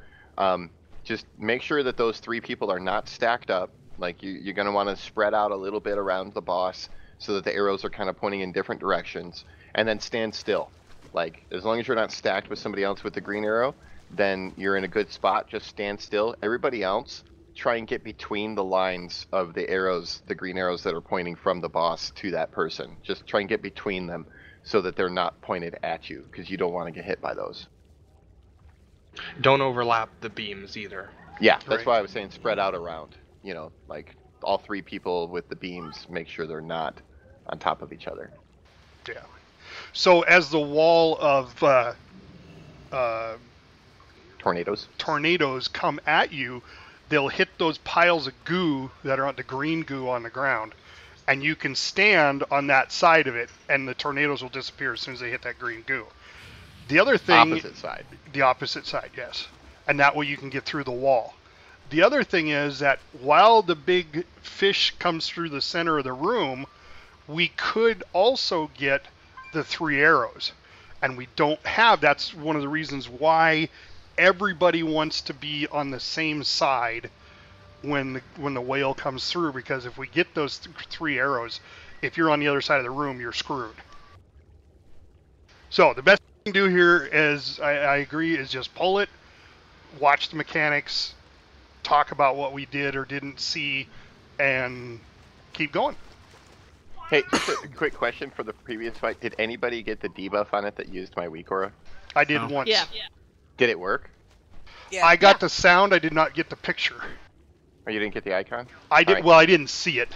just make sure that those 3 people are not stacked up. Like, you're going to want to spread out a little bit around the boss so that the arrows are kind of pointing in different directions, and then stand still. Like, as long as you're not stacked with somebody else with the green arrow, then you're in a good spot. Just stand still. Everybody else, try and get between the lines of the arrows, the green arrows that are pointing from the boss to that person. Just try and get between them so that they're not pointed at you, because you don't want to get hit by those. Don't overlap the beams either. Yeah, that's why I was saying spread out around. You know, like all 3 people with the beams, make sure they're not on top of each other. Yeah. So as the wall of tornadoes come at you, they'll hit those piles of goo that are on the green goo on the ground, and you can stand on that side of it, and the tornadoes will disappear as soon as they hit that green goo. The other thing... Opposite side. The opposite side, yes. And that way you can get through the wall. The other thing is that while the big fish comes through the center of the room, we could also get the 3 arrows. And we don't have... That's one of the reasons why everybody wants to be on the same side when the whale comes through, because if we get those 3 arrows, if you're on the other side of the room, you're screwed. So the best thing to do here is, I agree, is just pull it, watch the mechanics, talk about what we did or didn't see, and keep going. Hey, just a quick question for the previous fight. Did anybody get the debuff on it that used my weak aura? I did once. Yeah. Did it work? Yeah. I got the sound, I did not get the picture. Or you didn't get the icon? I did. Right. Well, I didn't see it.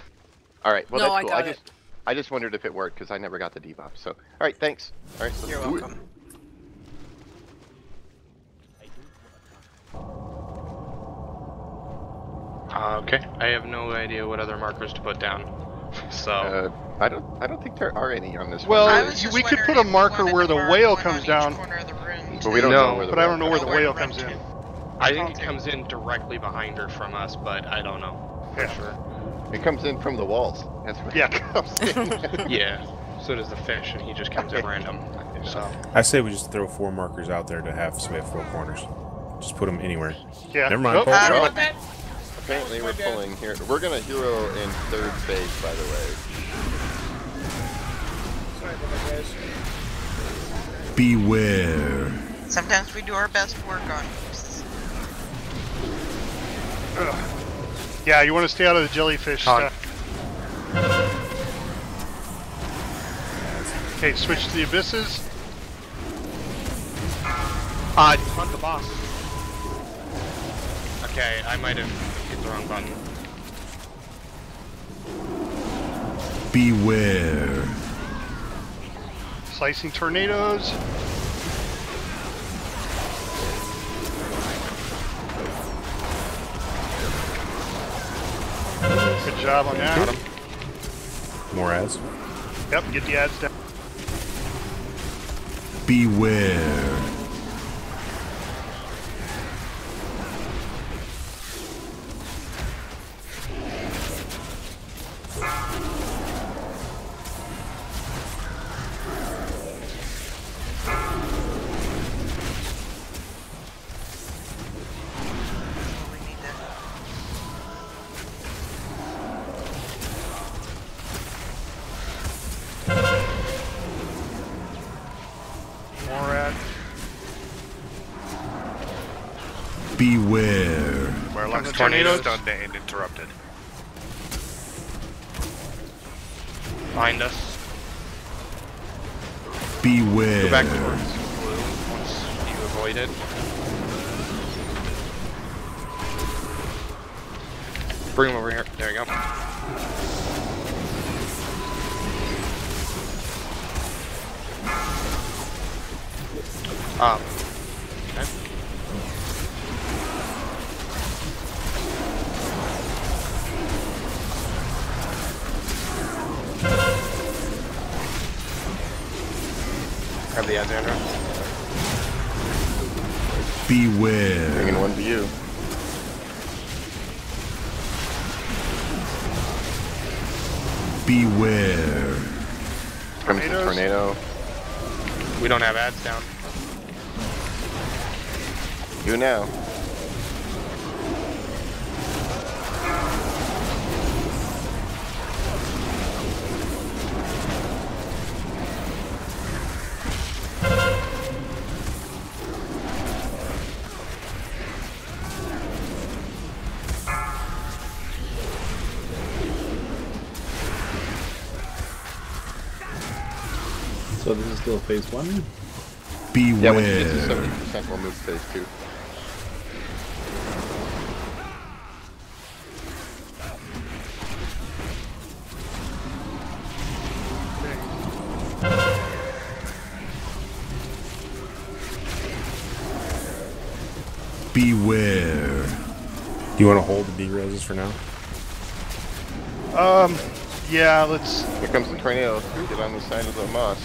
All right. Well, No, that's I cool. got I just wondered if it worked because I never got the debuff. So, all right, thanks. All right. You're do it. welcome. Okay. I have no idea what other markers to put down. So I don't think there are any on this Well, one. we could put a marker where the whale comes down. But we don't know where the but I whale don't know where the comes whale in. comes in. I think it comes in directly behind her from us, but I don't know for sure. It comes in from the walls. That's where it comes in. Yeah. So does the fish, and he just comes in random. So I say we just throw 4 markers out there to have so we have 4 corners. Just put them anywhere. Yeah. Never mind. Oh, apparently we're pulling here. We're gonna hero in 3rd base, by the way. Sorry about that, guys. Beware. Sometimes we do our best work on this. Yeah, you want to stay out of the jellyfish stuff. Okay, switch to the abysses. Hunt the boss. Okay, I might have hit the wrong button. Beware. Slicing tornadoes. Good job on that. Got him. More ads. Yep, get the ads down. Beware. Beware. Where Comes the the tornadoes tornadoes. done and interrupted. Find us. Beware. Go back towards blue once you avoid it. Bring him over here. There you go. Okay. have the Azandra. Bringing Beware. one to you. Beware. Comes the tornado. We don't have ads down. You now. So this is still phase 1? Beware. Yeah, when you get to 70%, we'll move to phase 2. Beware. Do you want to hold the D-reses for now? Yeah, let's... Here comes the tornado. Get on the side of the moss.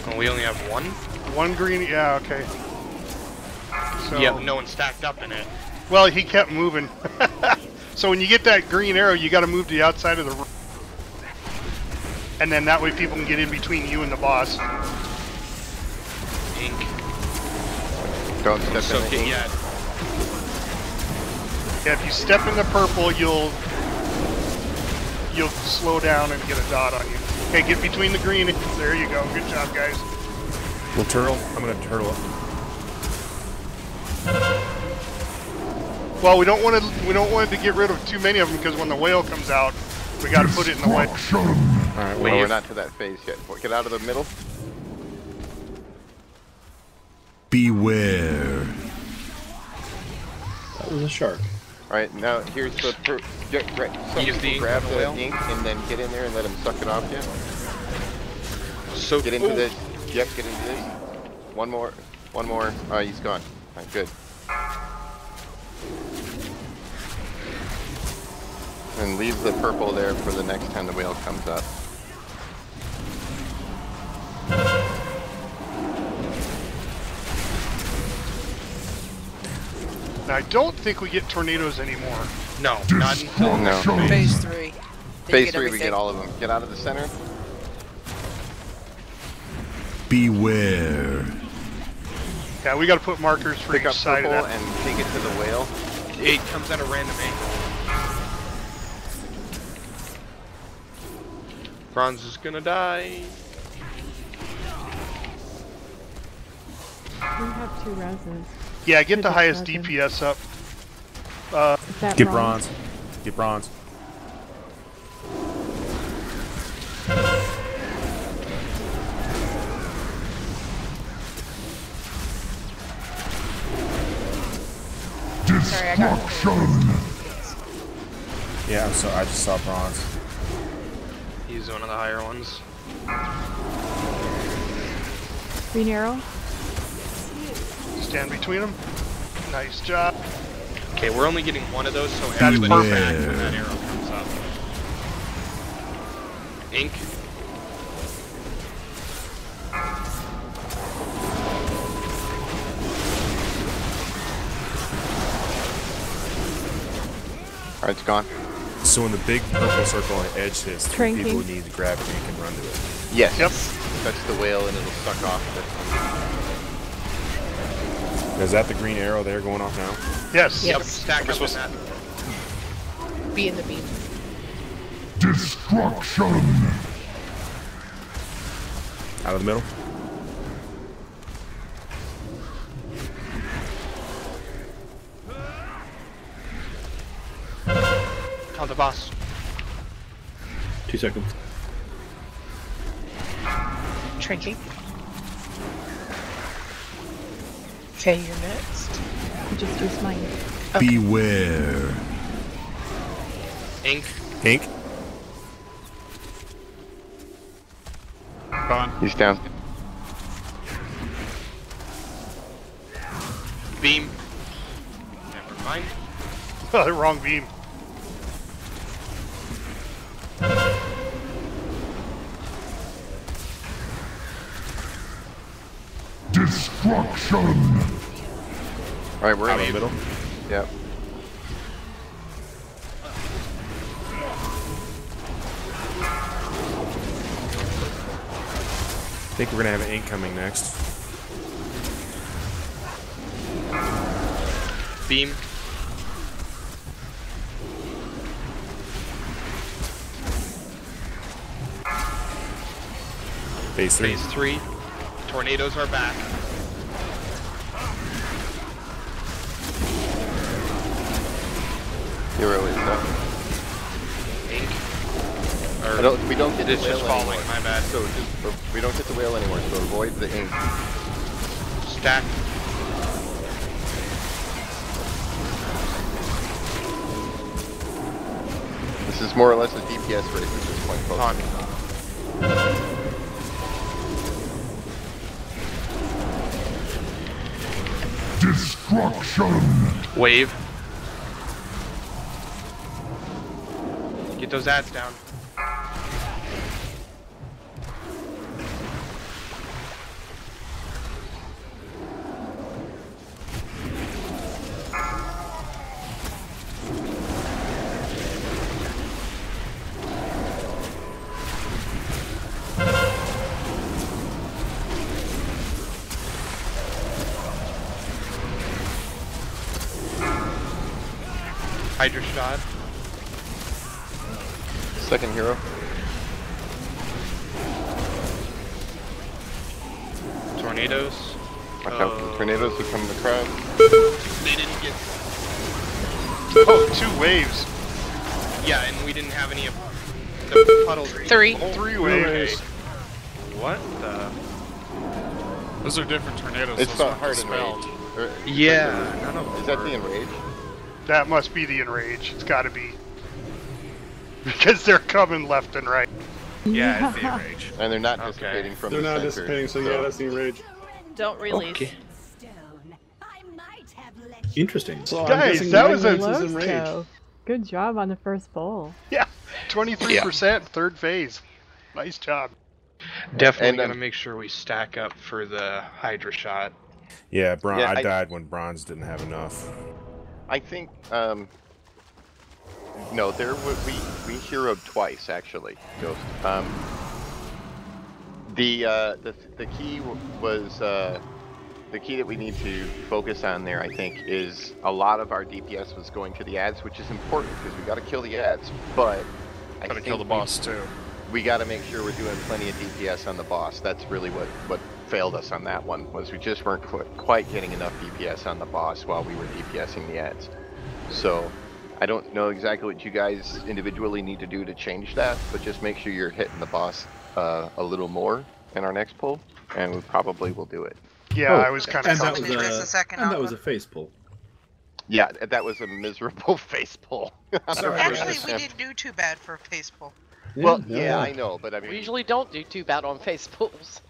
Oh, we only have one? One green, yeah, okay. So, Yeah, no one stacked up in it. well, he kept moving. So when you get that green arrow, you got to move to the outside of the room. And then that way people can get in between you and the boss. Ink. Don't step So in the ink. yet. Yeah, if you step in the purple, you'll slow down and get a dot on you. Okay, get between the green. There you go. Good job, guys. We'll turtle. I'm gonna turtle it. Well, we don't want to get rid of too many of them because when the whale comes out, we got to put it in the way. Alright, well, we're not to that phase yet. Get out of the middle. Beware. That was a shark. Alright, now here's the... Use the ink grab on the the whale. ink and then get in there and let him suck it off you. So get into this. Yep, get into this. One more. One more. Alright, he's gone. Alright, good. And leave the purple there for the next time the whale comes up. Now, I don't think we get tornadoes anymore. No, not until No. Phase 3. Phase 3, we get all of them. Get out of the center. Beware. Yeah, we got to put markers for Pick each up side purple of that. and take it to the whale. It comes at a random angle. Bronze is gonna die. We have 2 reses. Yeah, get Could the just highest resin. DPS up. Is that Get wrong? bronze. Get bronze. Sorry, I got Yeah, I'm sorry. I just saw bronze. He's one of the higher ones. Green arrow? Stand between them. Nice job. Okay, we're only getting one of those, so That's everybody's perfect. back when that arrow comes up. Ink. Alright, it's gone. So when the big purple circle on the edge hits, 3 Tranking. people need to grab it and can run to it. Yes. Yep. Touch the whale and it'll suck off. Is that the green arrow there going off now? Yes. Yep, Yes. stack up in that. Be in the beam. Destruction. Out of the middle? Oh, the boss. 2 seconds. Trinky. Okay, you're next. I just used mine. Beware. Ink. Ink? Gone. He's down. Beam. Never mind. The wrong beam. Destruction. All right, we're Out in of the middle. Yep. I think we're gonna have an incoming next. Beam. Phase 3. Phase 3. Tornadoes are back. Hero is up. Ink. We don't get it's the whale just falling, anymore. my bad. So we don't get the whale anymore, so avoid the ink. Stack. This is more or less a DPS race at this point, folks. Destruction. Wave. Get those ads down. Hydra shot. Second hero. Tornadoes. Watch out for the tornadoes that come in the crowd. They didn't get. Oh, 2 waves. Yeah, and we didn't have any of the puddles. 3. Oh, 3 waves. What the? Those are different tornadoes. It's those not weren't hard dispelled. enrage. Yeah, none of them. Is that the enrage? That must be the enrage. It's got to be. Because they're coming left and right. Yeah, it's the enrage. And they're not dissipating from They're the not center. dissipating, so yeah, that's the enrage. Don't release. Okay. Interesting. So I'm Guys, guessing that was a- Magnus is enraged. Loco. Good job on the first bowl. Yeah, 23%, third phase. Nice job. Definitely And, gonna make sure we stack up for the Hydra shot. Yeah, Yeah, I died when bronze didn't have enough. I think, no, we heroed twice, actually, Ghost. The key was, the key that we need to focus on there, I think, is a lot of our DPS was going to the ads, which is important because we got to kill the ads, but I Gotta think kill the boss too. we got to make sure we're doing plenty of DPS on the boss. That's really what failed us on that one, was we just weren't quite getting enough DPS on the boss while we were DPSing the ads. So I don't know exactly what you guys individually need to do to change that, but just make sure you're hitting the boss a little more in our next pull, and we probably will do it. Yeah, I was kind of. And that was a face pull. Yeah, that was a miserable face pull. Actually, we didn't do too bad for a face pull. Well, yeah, I know, but I mean, We usually don't do too bad on face pulls.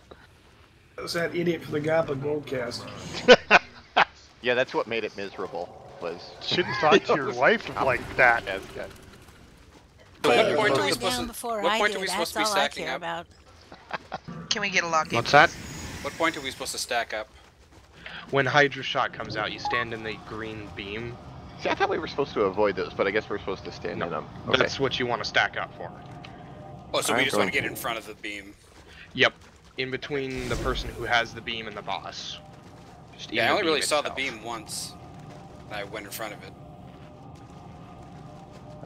That was that idiot from the Goblin Goldcast. yeah, that's what made it miserable. Was Shouldn't talk to your wife like that. Yes, yes. What point are we Down supposed to? before What I point do, are we that's supposed to be all I stacking care up? about. Can we get a lock in? What's that? What point are we supposed to stack up? When Hydra shot comes out, you stand in the green beam. See, I thought we were supposed to avoid those, but I guess we're supposed to stand in them. Okay. That's what you want to stack up for. Oh, so we I'm just want to going get in front of the beam. Yep. In between the person who has the beam and the boss. Just Yeah, I in only beam really saw the itself. beam once. I went in front of it.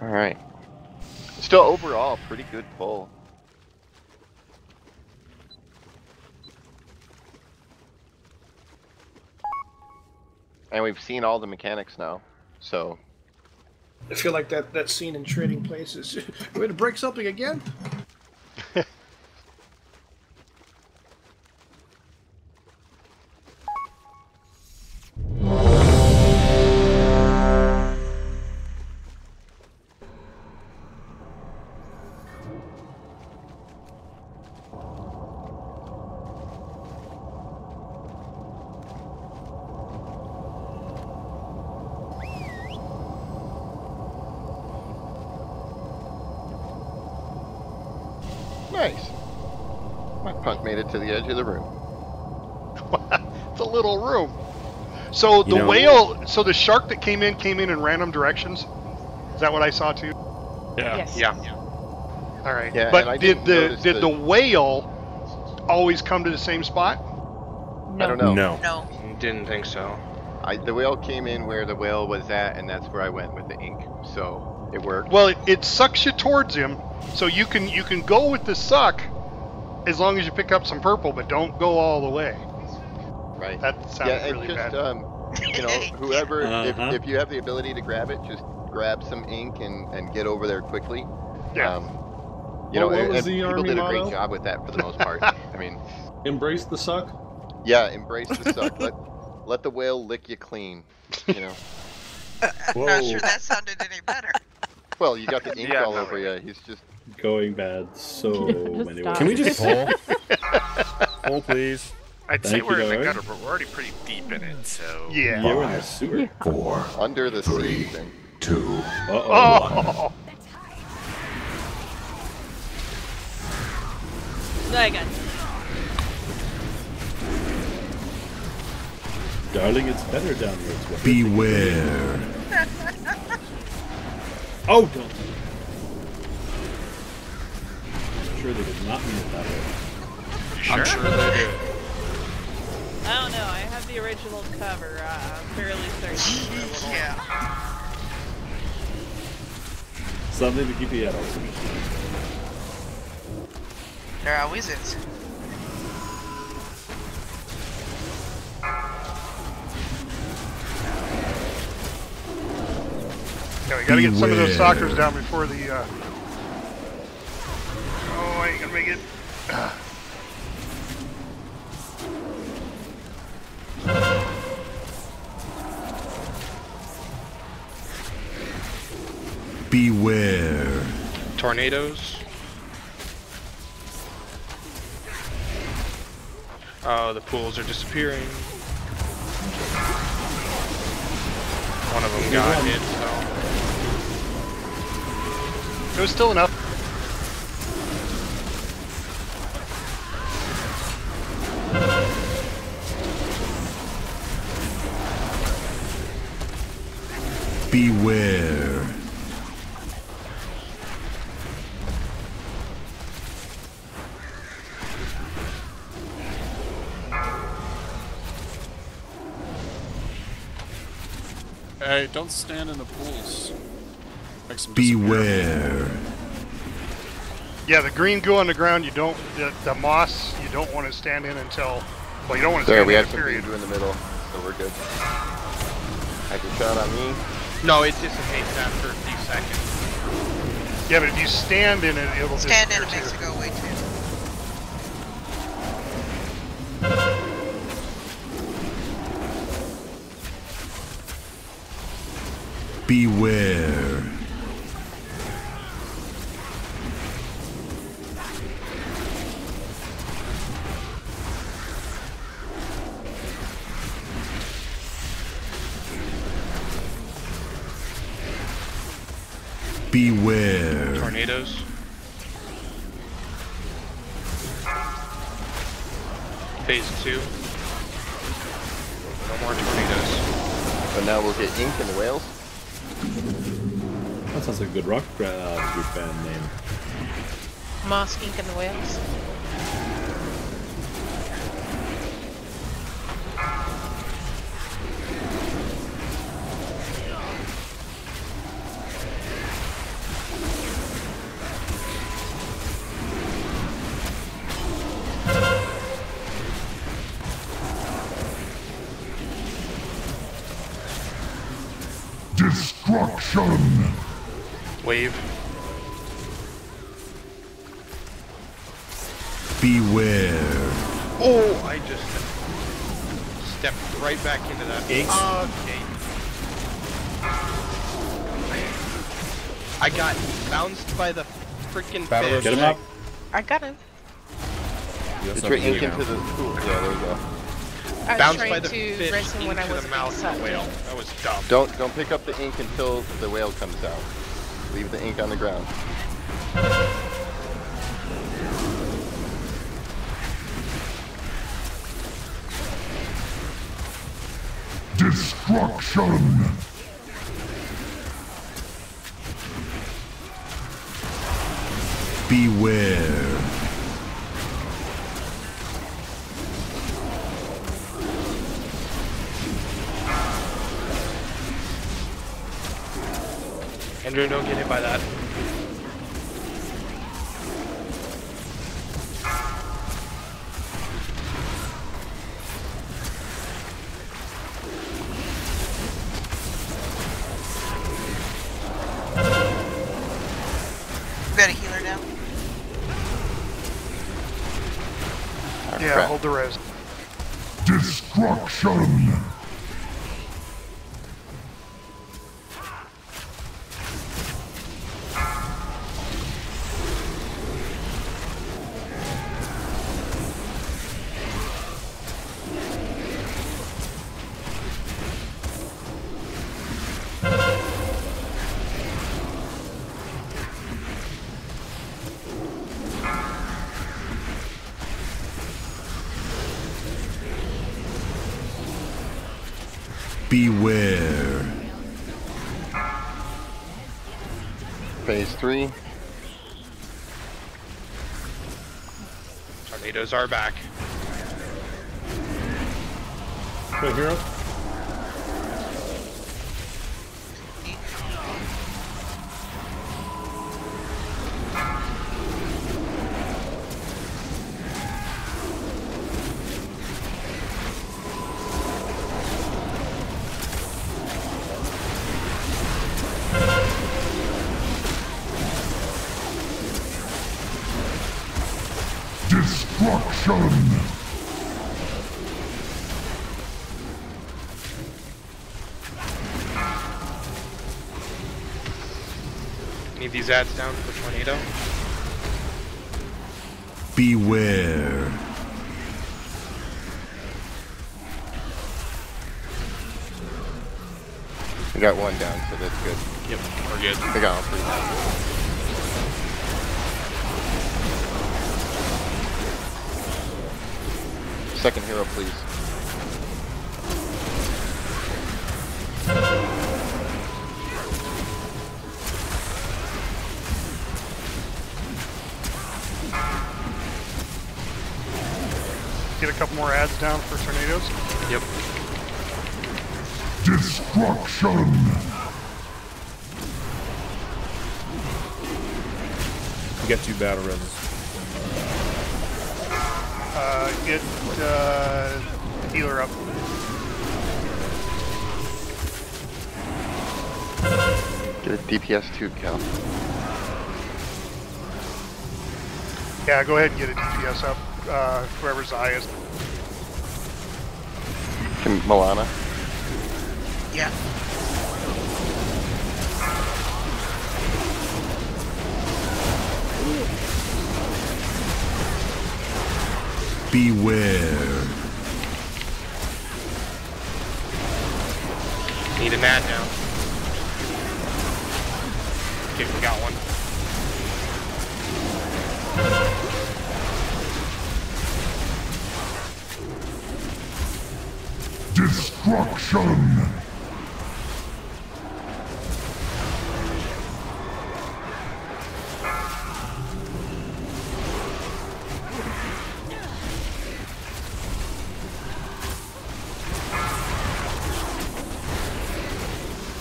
All right. Still, overall, pretty good pull. And we've seen all the mechanics now, so. I feel like that scene in Trading Places. We're to break something again? Nice. My punk made it to the edge of the room. It's a little room. So the whale, so the shark that came in random directions. Is that what I saw too? Yeah. Yes. Yeah. All right. Yeah, and but I did didn't notice the whale always come to the same spot? I don't know. No. Didn't think so. The whale came in where the whale was at, and that's where I went with the ink. So it worked. Well, it sucks you towards him, so you can go with the suck as long as you pick up some purple, but don't go all the way. Right. That sounded really just, bad. You know, whoever, if you have the ability to grab it, just grab some ink and get over there quickly. Yeah. You know, what was and the people Army did a motto? great job with that for the most part. I mean, embrace the suck. Yeah, embrace the suck. Let the whale lick you clean. You know. I'm not sure that sounded any better. Well, you got the ink all over you. He's just going bad so many ways. Can we just pull? Pull, please. I'd say Thank we're you, in the Darren. gutter, but we're already pretty deep in it, so... Yeah. We're in the sewer. 4, under the 3, sea. 2, Oh! I got you. Darling, it's better down here. It's what- beware. Oh, don't. I'm sure they did not mean it that way. I'm sure they did. I don't know. I have the original cover. I'm fairly certain. Yeah. Something to keep you out of. There always is. Yeah, we gotta get some of those stalkers down before the. Oh, I ain't gonna make it. Beware. Tornadoes. Oh, the pools are disappearing. One of them got hit, so. It was still enough. Beware. Hey, don't stand in the pools. Makes them Beware. Yeah, the green goo on the ground. You don't the moss. You don't want to stand in until. Well, you don't want to There, stand we in have a some period. green goo in the middle, so we're good. Take a shot on me. No, it dissipates after a few seconds. Yeah, but if you stand in it, it'll Stand in disappear it makes too. it go away too. Beware. Beware. Tornadoes. Phase 2. No more tornadoes. And now we'll get ink in the whales. That sounds like a good rock group band name. Moss, Ink, and the Whales. Destruction. Wave. Beware. Oh, I just stepped right back into that. Ink. Okay. I got bounced by the freaking fish. Get him up. I got him. Put your ink into the pool. Yeah, there we go. I was Bounced by trying the to fish rinse him when I into was the mouth of the whale. That was dumb. Don't pick up the ink until the whale comes out. Leave the ink on the ground. Destruction! Beware! Andrew, don't get hit by that. We got a healer now. Yeah, hold the res. Destruction! Beware. Phase 3. Tornadoes are back. Hey, hero. Destruction! Need these ads down for tornado. Beware. We got one down, so that's good. Yep, we're good. We got all 3 down. Second hero, please. Get a couple more ads down for tornadoes. Yep. Destruction! You got 2 battle reses. Get healer up. Get a DPS 2, Cal. Yeah, go ahead and get a DPS up. Whoever's the highest. Can Milana? Yeah. Beware. Need an ad down. Okay, we got one. Destruction!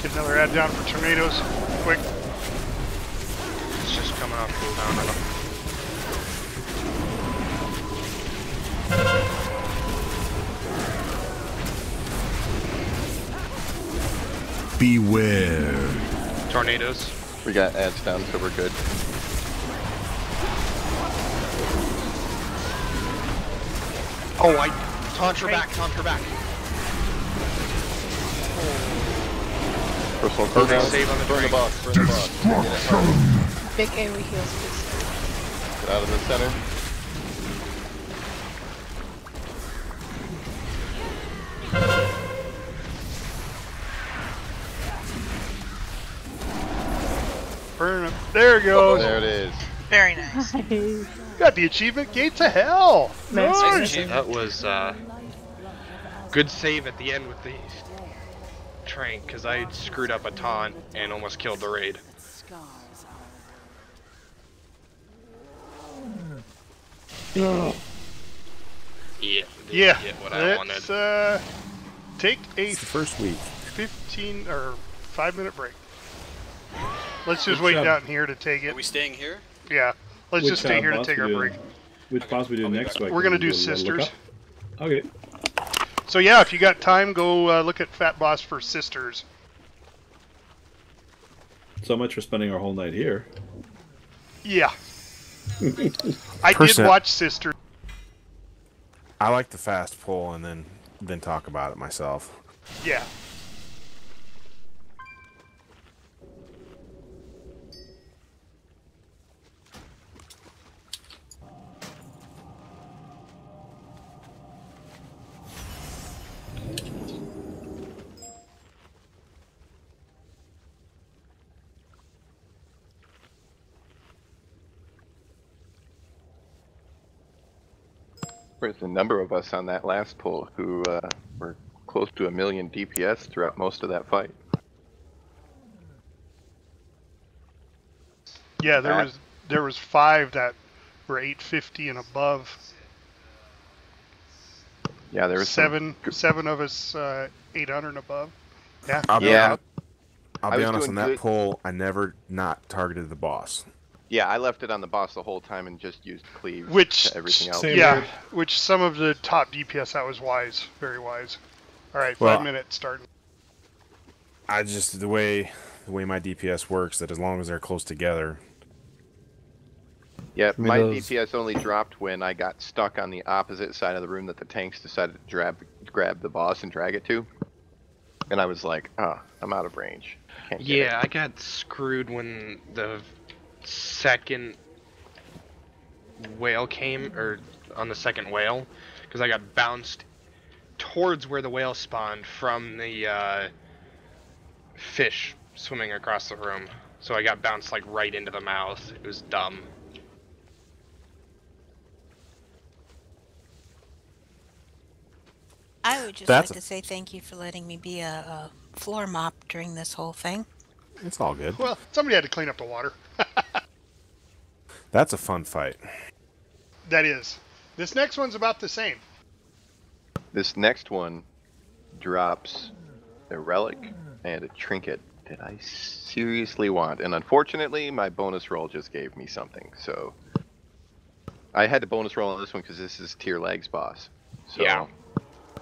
Get another ad down for tornadoes. Quick. It's just coming off cooldown. Beware. Tornadoes. We got ads down, so we're good. Oh, I taunt her back, taunt her back. Personal cooldown. Save on the Burn the drink. boss. Burn the boss. Get it hard. Big AoE heals, please. Get out of the center. Burn him. There it goes. There it is. Very nice. Got the achievement, Gates of Hell. Nice. Nice. That was good save at the end with the Trank because I screwed up a taunt and almost killed the raid. Yeah. Yeah. Get what I wanted. Let's take a It's the first week. 15 or 5-minute break. Let's just wait down here to take it. Are we staying here? Yeah. Let's just stay here to take our break. Which boss we do next week? We're gonna do sisters. Okay. So yeah, if you got time, go look at Fat Boss for sisters. So much for spending our whole night here. Yeah. I did watch Sisters. I like the fast pull and then talk about it myself. Yeah. There's a number of us on that last pull who were close to 1 million DPS throughout most of that fight. Yeah, there was 5 that were 850 and above. Yeah, there was seven of us 800 and above. Yeah. I'll be honest, on that pull, I never not targeted the boss. Yeah, I left it on the boss the whole time and just used cleave to everything else. Yeah, which some of the top DPS, that was wise, very wise. All right, 5 minutes starting. I just the way my DPS works, that as long as they're close together. Yeah, my DPS only dropped when I got stuck on the opposite side of the room that the tanks decided to grab the boss and drag it to. And I was like, oh, I'm out of range. Can't get it. I got screwed when the second whale came, or on the second whale, because I got bounced towards where the whale spawned from the fish swimming across the room. So I got bounced like right into the mouth. It was dumb. I would just like to say thank you for letting me be a floor mop during this whole thing. It's all good. Well, somebody had to clean up the water. That's a fun fight. That is. This next one's about the same. This next one drops a relic and a trinket that I seriously want. And unfortunately, my bonus roll just gave me something. So I had to bonus roll on this one because this is tier legs boss. So yeah.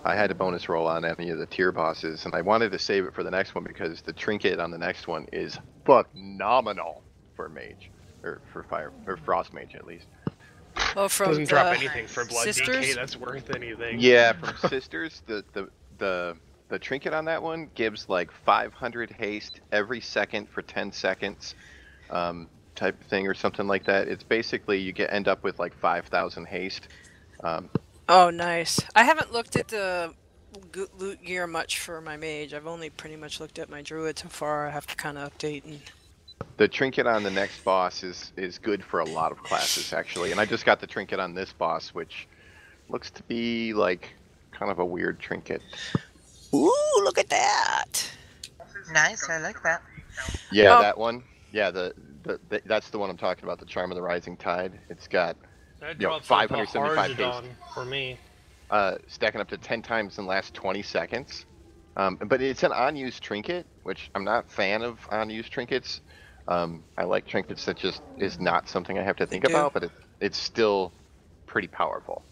I had to bonus roll on any of the tier bosses, and I wanted to save it for the next one because the trinket on the next one is phenomenal for mage, or for fire, or frost mage at least. Well, from doesn't drop anything for blood sisters? DK that's worth anything. Yeah, from sisters, the trinket on that one gives like 500 haste every second for 10 seconds, type of thing or something like that. It's basically you end up with like 5,000 haste. Oh, nice. I haven't looked at the loot gear much for my mage. I've only pretty much looked at my druid so far. I have to kind of update. And the trinket on the next boss is good for a lot of classes, actually. And I just got the trinket on this boss, which looks to be like kind of a weird trinket. Ooh, look at that! Nice, I like that. Yeah, that one. Yeah, that's the one I'm talking about, the Charm of the Rising Tide. It's got 575 haste for me. Stacking up to 10 times in the last 20 seconds. But it's an unused trinket, which I'm not a fan of unused trinkets. I like trinkets that just is not something I have to think about, but it's still pretty powerful.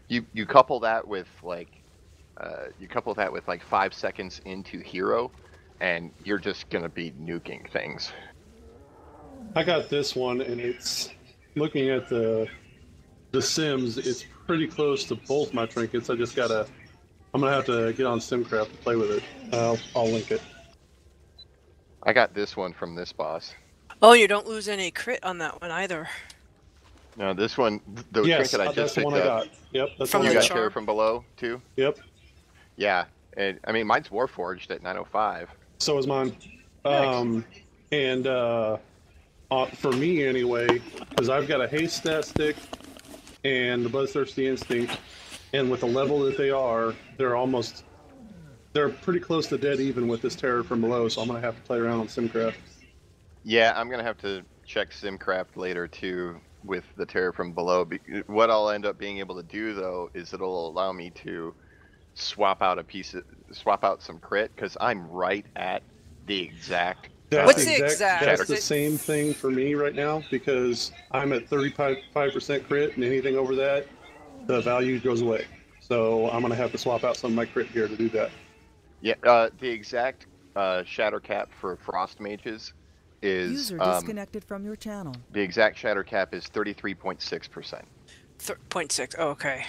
You couple that with like 5 seconds into hero, and you're just gonna be nuking things. I got this one, and it's looking at the Sims. It's pretty close to both my trinkets. I'm gonna have to get on SimCraft to play with it. I'll link it. I got this one from this boss. Oh, you don't lose any crit on that one either. No, this one, the trinket I just picked up. I got. Yep, that's from the one you I got got. Terror from below too. Yep. Yeah, and I mean mine's Warforged at 905. So is mine. And for me anyway, because I've got a haste stat stick and the Bloodthirsty Instinct, and with the level that they are, they're almost they're pretty close to dead even with this terror from below, so I'm gonna have to play around on Simcraft. Yeah, I'm gonna have to check Simcraft later too with the terror from below. What I'll end up being able to do though is it'll allow me to swap out some crit because I'm right at the exact. What's the exact? That's the same thing for me right now because I'm at 35% crit, and anything over that, the value goes away. So I'm gonna have to swap out some of my crit gear to do that. Yeah, the exact shatter cap for frost mages is User disconnected from your channel. the exact shatter cap is 33.6%. 0.6. Oh, okay.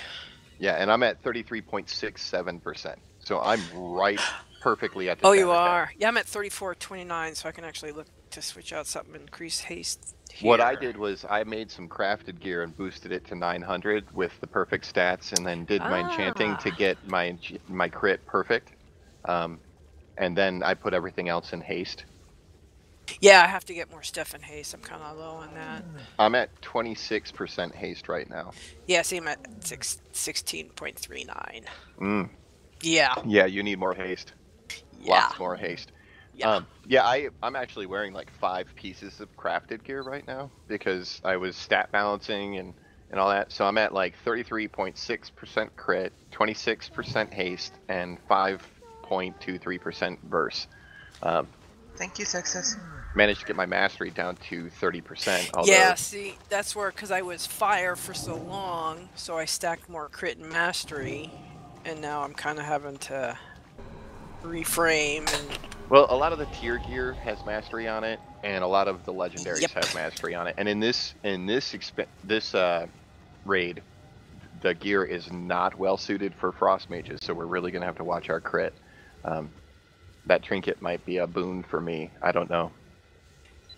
Yeah, and I'm at 33.67%. So I'm right perfectly at the Oh, shatter you cap. are. Yeah, I'm at 34.29, so I can actually look to switch out something, increase haste. Here. What I did was I made some crafted gear and boosted it to 900 with the perfect stats, and then did my enchanting to get my crit perfect. And then I put everything else in haste. Yeah, I have to get more stuff in haste. I'm kind of low on that. I'm at 26% haste right now. Yeah, see, I'm at 16.39. Mm. Yeah. Yeah, you need more haste. Yeah. Lots more haste. Yeah. Yeah, I'm actually wearing like 5 pieces of crafted gear right now because I was stat balancing and all that. So I'm at like 33.6% crit, 26% haste, and 5.23% verse. Thank you, Sexus. Managed to get my mastery down to 30%. Although... Yeah, see, that's where, because I was fire for so long, so I stacked more crit and mastery, and now I'm kind of having to reframe and... Well, a lot of the tier gear has mastery on it, and a lot of the legendaries have mastery on it. And in this raid, the gear is not well suited for frost mages, so we're really gonna have to watch our crit. That trinket might be a boon for me. I don't know.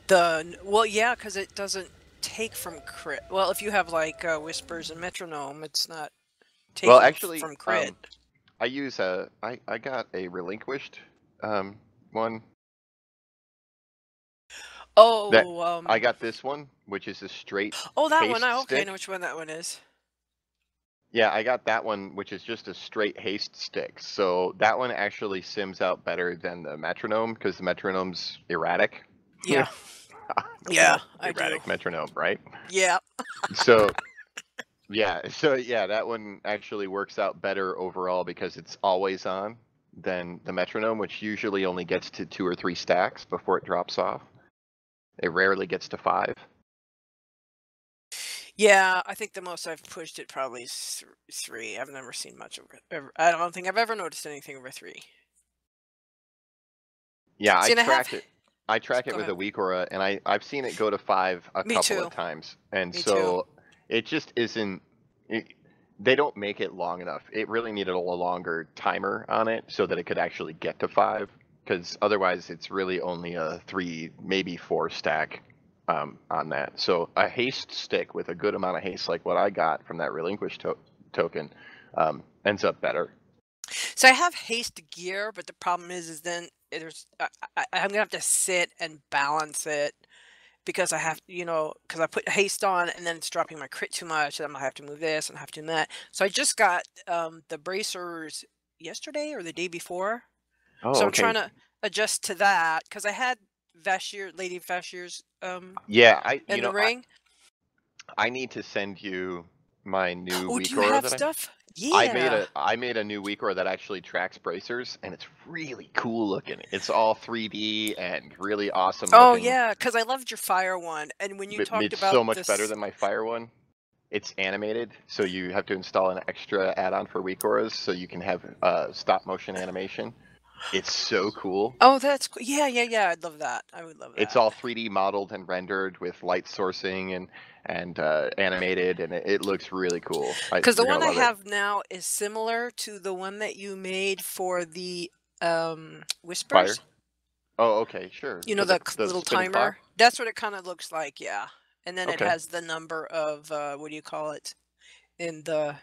Well, yeah, because it doesn't take from crit. Well, if you have like whispers and metronome, it's not taking from crit. I use I got a relinquished one. Oh, I got this one, which is a straight. Oh, that haste one. I stick. know which one that one is. Yeah, I got that one, which is just a straight haste stick. So that one actually sims out better than the metronome because the metronome's erratic. Yeah. Yeah, erratic metronome, right? Yeah. So yeah, that one actually works out better overall because it's always on than the metronome, which usually only gets to 2 or 3 stacks before it drops off. It rarely gets to 5. Yeah, I think the most I've pushed it probably is 3. I've never seen much over. I don't think I've ever noticed anything over 3. Yeah, I track it with a weak aura, and I've seen it go to 5 a couple of times, and so it just isn't. They don't make it long enough. It really needed a longer timer on it so that it could actually get to 5, because otherwise it's really only a 3, maybe 4 stack on that. So a haste stick with a good amount of haste, like what I got from that relinquished token, ends up better. So I have haste gear, but the problem is then I'm gonna have to sit and balance it because I have, because I put haste on and then it's dropping my crit too much, and I'm gonna have to move this and I have to do that. So I just got the bracers yesterday or the day before. Oh, so I'm okay. trying to adjust to that because I had Lady Vashir's in the ring. I need to send you my new Oh, weak do you aura have that stuff? Yeah. I made a new weak aura that actually tracks bracers, and it's really cool looking. It's all 3D and really awesome looking. Yeah, because I loved your fire one, and when you talked It's about so much this... better than my fire one. It's animated, so you have to install an extra add-on for weak auras, so you can have stop motion animation. It's so cool. Oh, that's cool. Yeah. I'd love that. I would love that. It's all 3D modeled and rendered with light sourcing and animated, and it looks really cool. Because the one I have now is similar to the one that you made for the Whispers. Fire? Oh, okay, sure. You know, the little timer? Clock? That's what it kind of looks like, yeah. And then it Okay. has the number of, what do you call it, in the,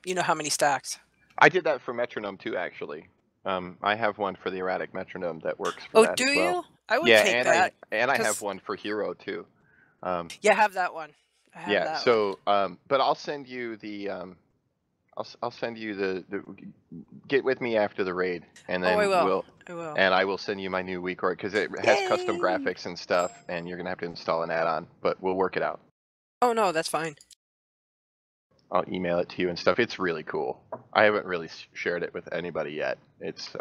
you know how many stacks. I did that for metronome too, actually. I have one for the erratic metronome that works for that do as well. you? I would take that. I have one for hero too. Yeah, I have that one. I have that so, but I'll send you the I'll send you the get with me after the raid, and then I will. we'll I will. and I will send you my new week order because it has custom graphics and stuff, and you're gonna have to install an add-on, but we'll work it out. Oh no, that's fine. I'll email it to you and stuff. It's really cool. I haven't really shared it with anybody yet. It's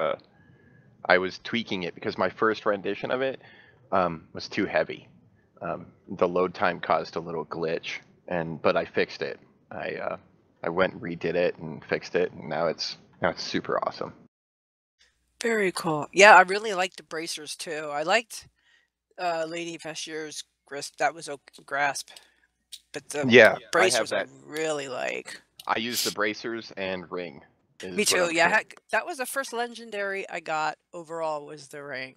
I was tweaking it because my first rendition of it was too heavy. The load time caused a little glitch, but I fixed it. I went and redid it and fixed it, and now it's super awesome. Very cool. Yeah, I really liked the bracers too. I liked Lady Vashier's grasp. That was grasp, but the bracers I really like. I use the bracers and ring. Me too. Yeah, that was the first legendary I got overall. Was the ring.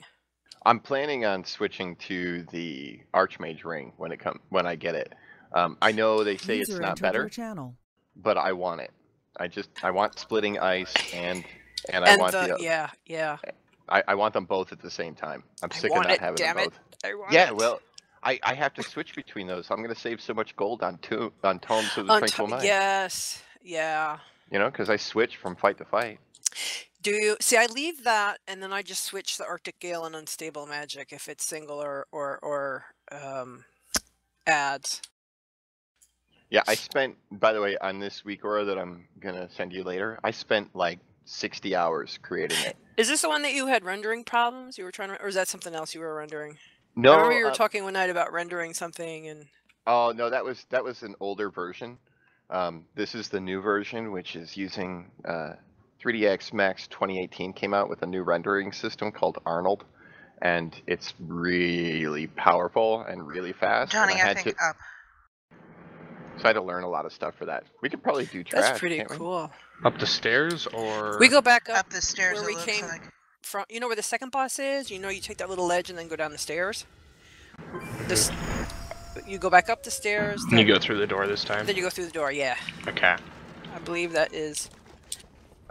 I'm planning on switching to the Archmage ring when I get it. I know they say it's not better, but I want it. I want splitting ice and I want I want them both at the same time. I'm sick of not having them both. I want it. Well, I have to switch between those. So I'm going to save so much gold on Tomes of the Tranquil Mind. Yes. Yeah. You know, because I switch from fight to fight. Do you see? I leave that, and then I just switch the Arctic Gale and Unstable Magic if it's single or adds. Yeah, I spent, by the way, on this week aura that I'm gonna send you later. I spent like 60 hours creating it. Is this the one that you had rendering problems? You were trying to, or is that something else you were rendering? No, I remember you were talking one night about rendering something, and. Oh no, that was an older version. This is the new version, which is using 3DX Max 2018 came out with a new rendering system called Arnold, and it's really powerful and really fast. Johnny, I think up. So I had to learn a lot of stuff for that. We could probably do trash. That's pretty cool. Up the stairs, or we go back up the stairs where we came from. You know where the second boss is? You know, you take that little ledge and then go down the stairs. You go back up the stairs. Then you go through the door this time. Then you go through the door. Yeah. Okay. I believe that is.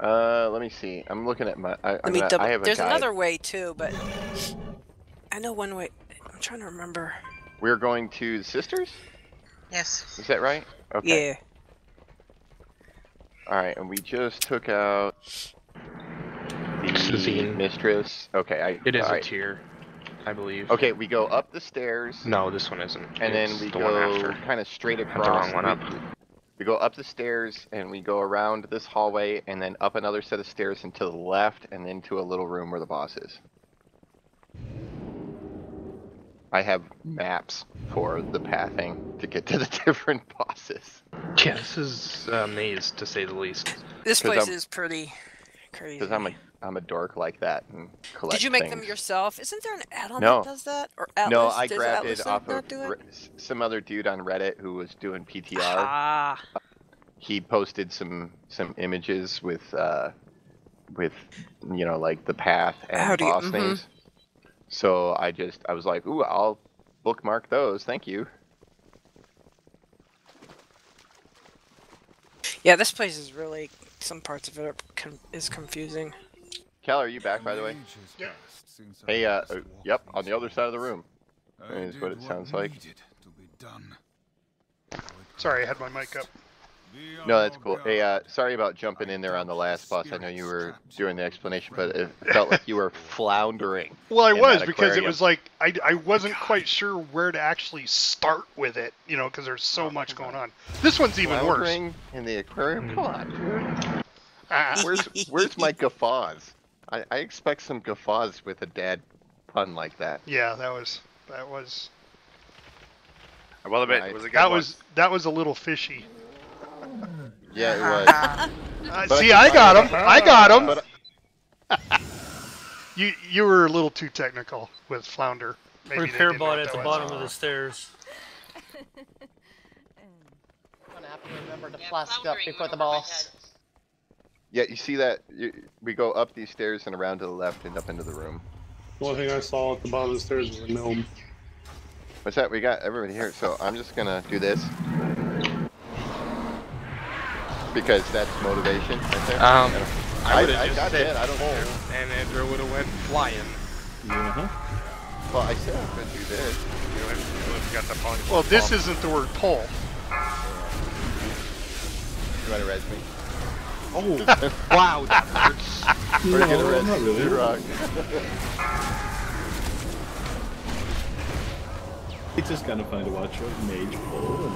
Let me see. I'm looking at my. I have a There's guide. another way too, but I know one way. I'm trying to remember. We're going to the sisters? Yes. Is that right? Okay. Yeah. Alright, and we just took out the mistress. Okay, it is a tier, I believe. Okay, we go up the stairs. No, this one isn't. And then we go kind of straight across. The wrong one up. We go up the stairs and we go around this hallway and then up another set of stairs and to the left and into a little room where the boss is. I have maps for the pathing to get to the different bosses. Yeah, this is a maze to say the least. This place is pretty crazy. Because I'm a dork like that and collect Did you make things. them yourself? Isn't there an add-on No. that does that? Or Atlas? No, I Does grabbed Atlas it off not of do it? some other dude on Reddit who was doing PTR. Ah. He posted some images with you know, like the path and boss names. So I was like, ooh, I'll bookmark those. Thank you. Yeah, this place is really, some parts of it is confusing. Cal, are you back, by the way? Yeah. Hey, yep, on the other side of the room. Is what it sounds like. Sorry, I had my mic up. No, that's cool. Hey, sorry about jumping in there on the last boss. I know you were doing the explanation, but it felt like you were floundering. Well, I was, because it was like, I wasn't quite sure where to actually start with it, you know, because there's so much going on. This one's even worse. Floundering in the aquarium? Come on, dude. Where's my guffaws? I expect some guffaws with a dad pun like that. Yeah, that was. Well, that was a little fishy. Yeah, it was. See, I got him. You were a little too technical with flounder. Repair bot at the bottom of the stairs. I'm gonna have to remember to flask up before the boss. Yeah, you see that? We go up these stairs and around to the left and up into the room. The only thing I saw at the bottom of the stairs was a gnome. What's that? We got everybody here, so I'm just gonna do this. Because that's motivation right there. I would have just got said it. I don't care. and Andrew would have went flying. Well, I said I'm gonna do this. You got the phone. Well, this isn't the word pull. You wanna res me? Oh, wow, that hurts. We're gonna No, rest not really. rock. It's just kind of fun to watch a mage pull.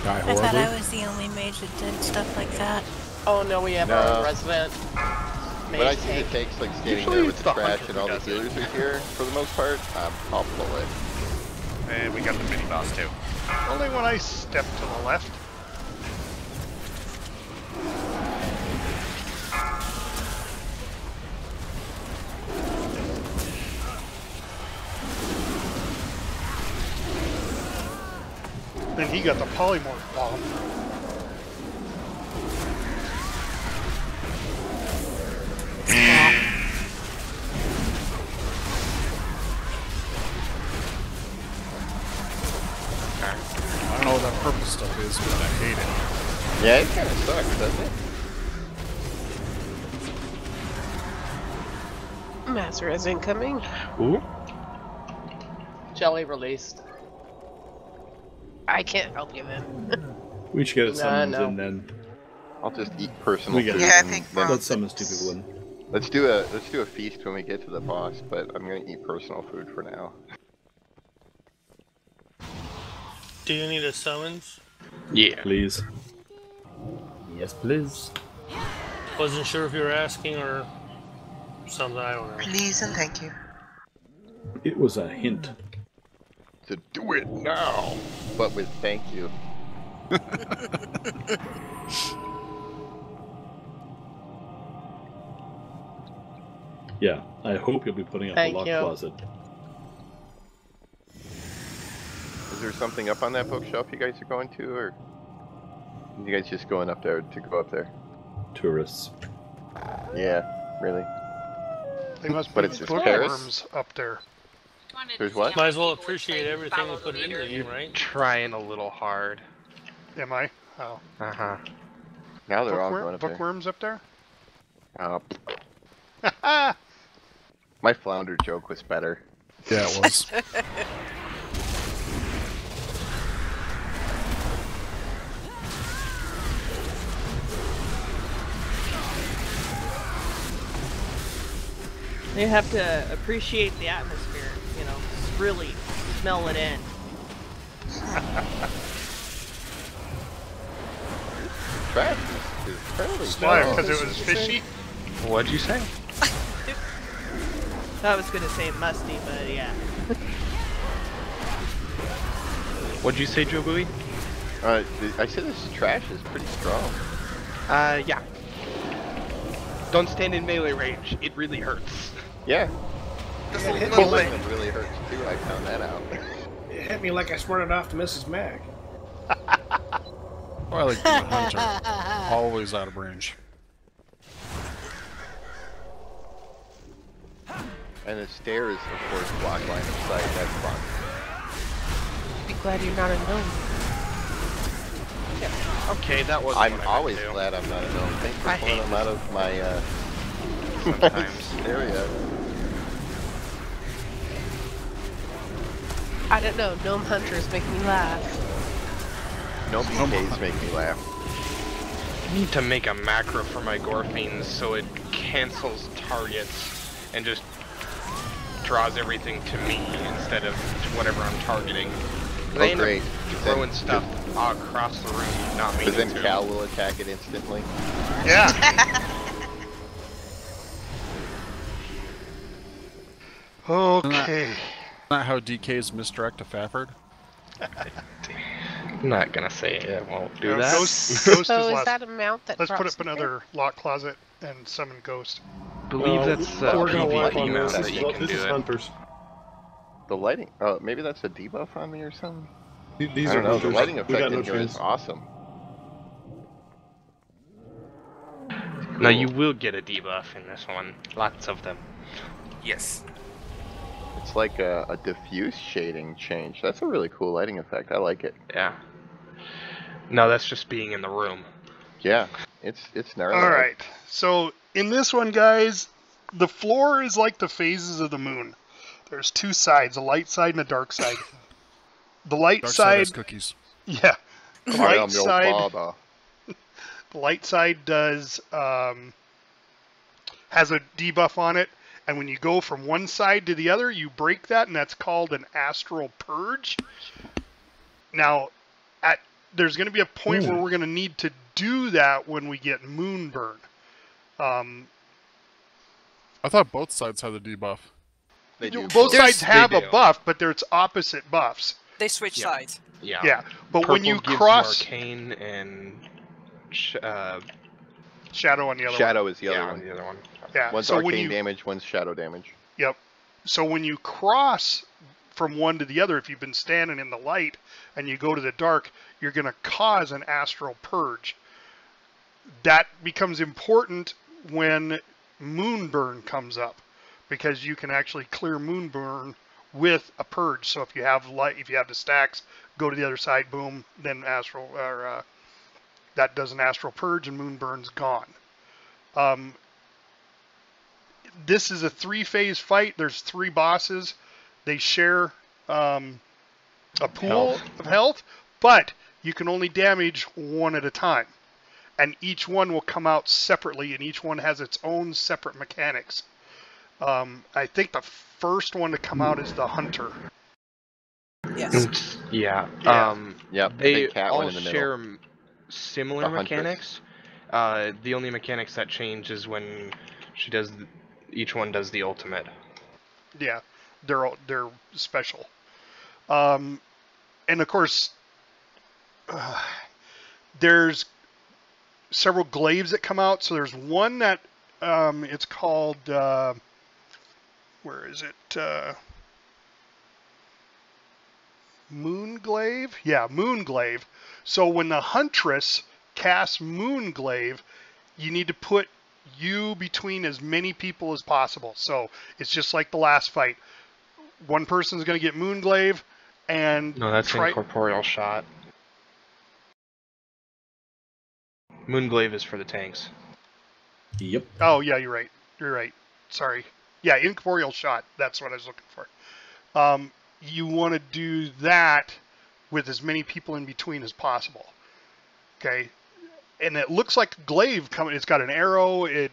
Die I thought I was the only mage that did stuff like that. Oh no, we have our own resident But I mage see tank. the tanks like standing Usually there with it's the the trash hunter and all who the does it. healers are here for the most part. I'll pull it. And we got the mini boss too. Only when I step to the left. Then he got the polymorph bomb. I don't know what that purple stuff is, but I hate it. Yeah, it kind of sucks, doesn't it? Master is incoming. Ooh. Jelly released. I can't help you then. We should get it Nah, summoned no. and then I'll just eat personal we get food. it. Yeah, I think then- Let's summon two people in. Let's do a feast when we get to the boss, but I'm gonna eat personal food for now. Do you need a summons? Yeah. Please. Yes, please. Wasn't sure if you were asking or something. I don't know. Please and thank you. It was a hint. To do it now, but with thank you. Yeah, I hope you'll be putting up Thank a lock you. closet. Is there something up on that bookshelf you guys are going to, or you guys just going up there to go up there? Tourists. Yeah, really. They must But be it's just bookworms up there. There's what? Might as well appreciate everything and put it in the game, right? Trying a little hard. Am I? Oh. Uh-huh. Now they're all going up there. Bookworms up there? My flounder joke was better. Yeah, it was. You have to appreciate the atmosphere, you know, really smell it in. Trash is fairly Why? small. Because it was fishy? What'd you say? I was gonna say musty, but yeah. What'd you say, Joe Bowie? I said this trash is pretty strong. Yeah. Don't stand in melee range. It really hurts. Yeah. It hit me Pulling like, them really hurts too. I found that out. it hit me like I smarted off to Mrs. Mac. Well, I like the hunter. Always out of range. And the stairs, of course, block line of sight. That's fun. Be glad you're not a gnome. Okay, that was. I'm always glad I'm not a gnome. Thanks for I pulling hate them out of my sometimes. area. I don't know. Gnome hunters make me laugh. No BKs make me laugh. I need to make a macro for my Gorfiends so it cancels targets and just draws everything to me instead of to whatever I'm targeting. They end up Great. throwing stuff across the room, not me. Because then Cal will attack it instantly. Yeah. Okay. Isn't that how DKs misdirect to Fafford? I'm not gonna say it won't do Yeah, that. Ghost So is is last. that a mount that Let's put drops up another lock closet and summon Ghost. believe that's we're gonna work PvP on mount this. that you can This do is it. hunters. The lighting. Oh, maybe that's a debuff on me or something. These I are don't know. The hunters. lighting We effect got no in here is chance. awesome. No, you will get a debuff in this one. Lots of them. Yes. It's like a diffuse shading change. That's a really cool lighting effect. I like it. Yeah. No, that's just being in the room. Yeah, it's gnarly. All right. So in this one, guys, the floor is like the phases of the moon. There's two sides, a light side and a dark side. The light Dark side has side, cookies. yeah, The I light am your side. father. The light side does has a debuff on it, and when you go from one side to the other, you break that, and that's called an astral purge. Now, there's going to be a point where we're going to need to do that when we get Moonburn. I thought both sides had the debuff. They do. Both sides have They a do. buff, but there's opposite buffs. They switch sides. Yeah. Yeah, but Purple when you gives cross arcane and Shadow on the other Shadow one. is the other yeah, one. the other one. Yeah. One's so when arcane you damage, one's shadow damage. Yep. So when you cross from one to the other, if you've been standing in the light and you go to the dark, you're going to cause an astral purge. That becomes important when Moonburn comes up, because you can actually clear Moonburn with a purge. So if you have light, if you have the stacks, go to the other side, boom, then astral that does an astral purge and Moonburn's gone. This is a 3-phase fight. There's 3 bosses. They share a pool of health, but you can only damage one at a time. And each one will come out separately, and each one has its own separate mechanics. I think the first one to come out is the Hunter. Yes. Yeah. Yep. They big cat one all in the middle. share similar The Huntress. mechanics. The only mechanics that change is when she does. Each one does the ultimate. Yeah, they're special. And of course, there's several glaives that come out. So there's one that it's called where is it? Moonglaive? Yeah, Moonglaive. So when the Huntress casts Moonglaive, you need to put you between as many people as possible. So it's just like the last fight. One person's going to get Moonglaive, and No, that's incorporeal shot. Moonglaive is for the tanks. Yep. Oh yeah, you're right. You're right. Sorry. Yeah, incorporeal shot. That's what I was looking for. You want to do that with as many people in between as possible. Okay. And it looks like a glaive coming. It's got an arrow. It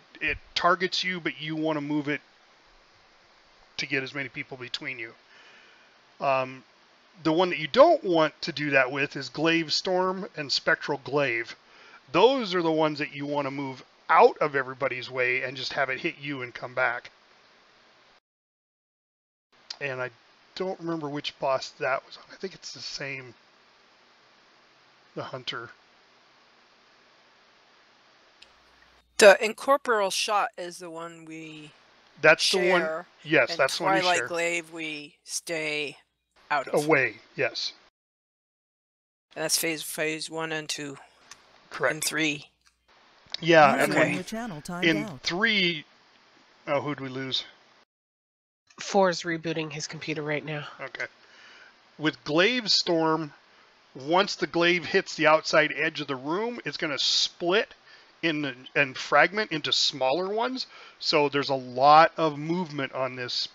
targets you, but you want to move it to get as many people between you. The one that you don't want to do that with is Glaive Storm and Spectral Glaive. Those are the ones that you want to move out of everybody's way and just have it hit you and come back. And I don't remember which boss that was on. I think it's the same. The Hunter. The incorporeal shot is the one we That's share, the one. Yes, and that's the one we Twilight share. Glaive we stay out of. Away, yes. And that's phase 1 and 2. Correct. And 3. Yeah, User and on when your channel timed in out. 3, oh, who'd we lose? 4's rebooting his computer right now. Okay. With Glaive Storm, once the glaive hits the outside edge of the room, it's going to split and fragment into smaller ones. So there's a lot of movement on this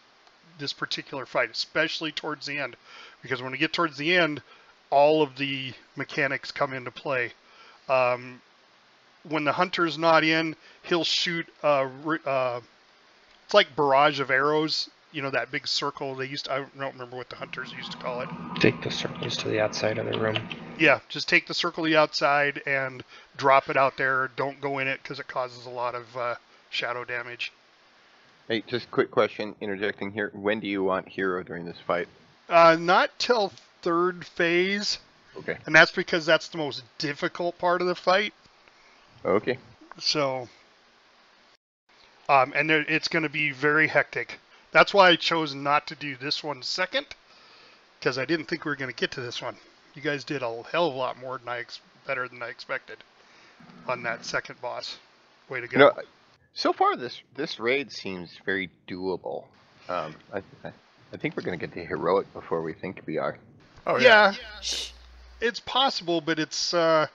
particular fight, especially towards the end, because when we get towards the end, all of the mechanics come into play. When the Hunter's not in, he'll shoot it's like barrage of arrows. You know, that big circle they used to, I don't remember what the Hunters used to call it. Take the circles to the outside of the room. Yeah, just take the circle to the outside and drop it out there. Don't go in it because it causes a lot of shadow damage. Hey, just quick question, interjecting here. When do you want hero during this fight? Not till 3rd phase. Okay. And that's because that's the most difficult part of the fight. Okay. So, and it's going to be very hectic. That's why I chose not to do this one second, because I didn't think we were going to get to this one. You guys did a hell of a lot more than better than I expected on that second boss. Way to go! You know, so far this raid seems very doable. I think we're going to get to heroic before we think we are. Oh yeah. It's possible, but it's just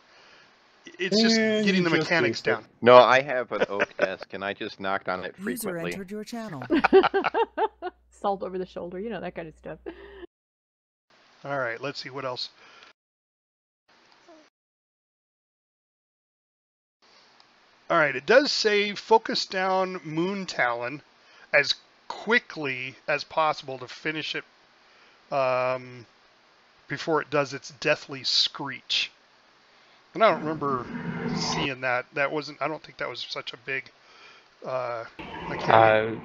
getting the mechanics down. No, I have an oak desk, and I just knocked on it User frequently. entered your channel. Salt over the shoulder, you know, that kind of stuff. All right, let's see what else. All right, it does say focus down Moon Talon as quickly as possible to finish it before it does its deathly screech. And I don't remember seeing that. That wasn't. I don't think that was such a big mechanic.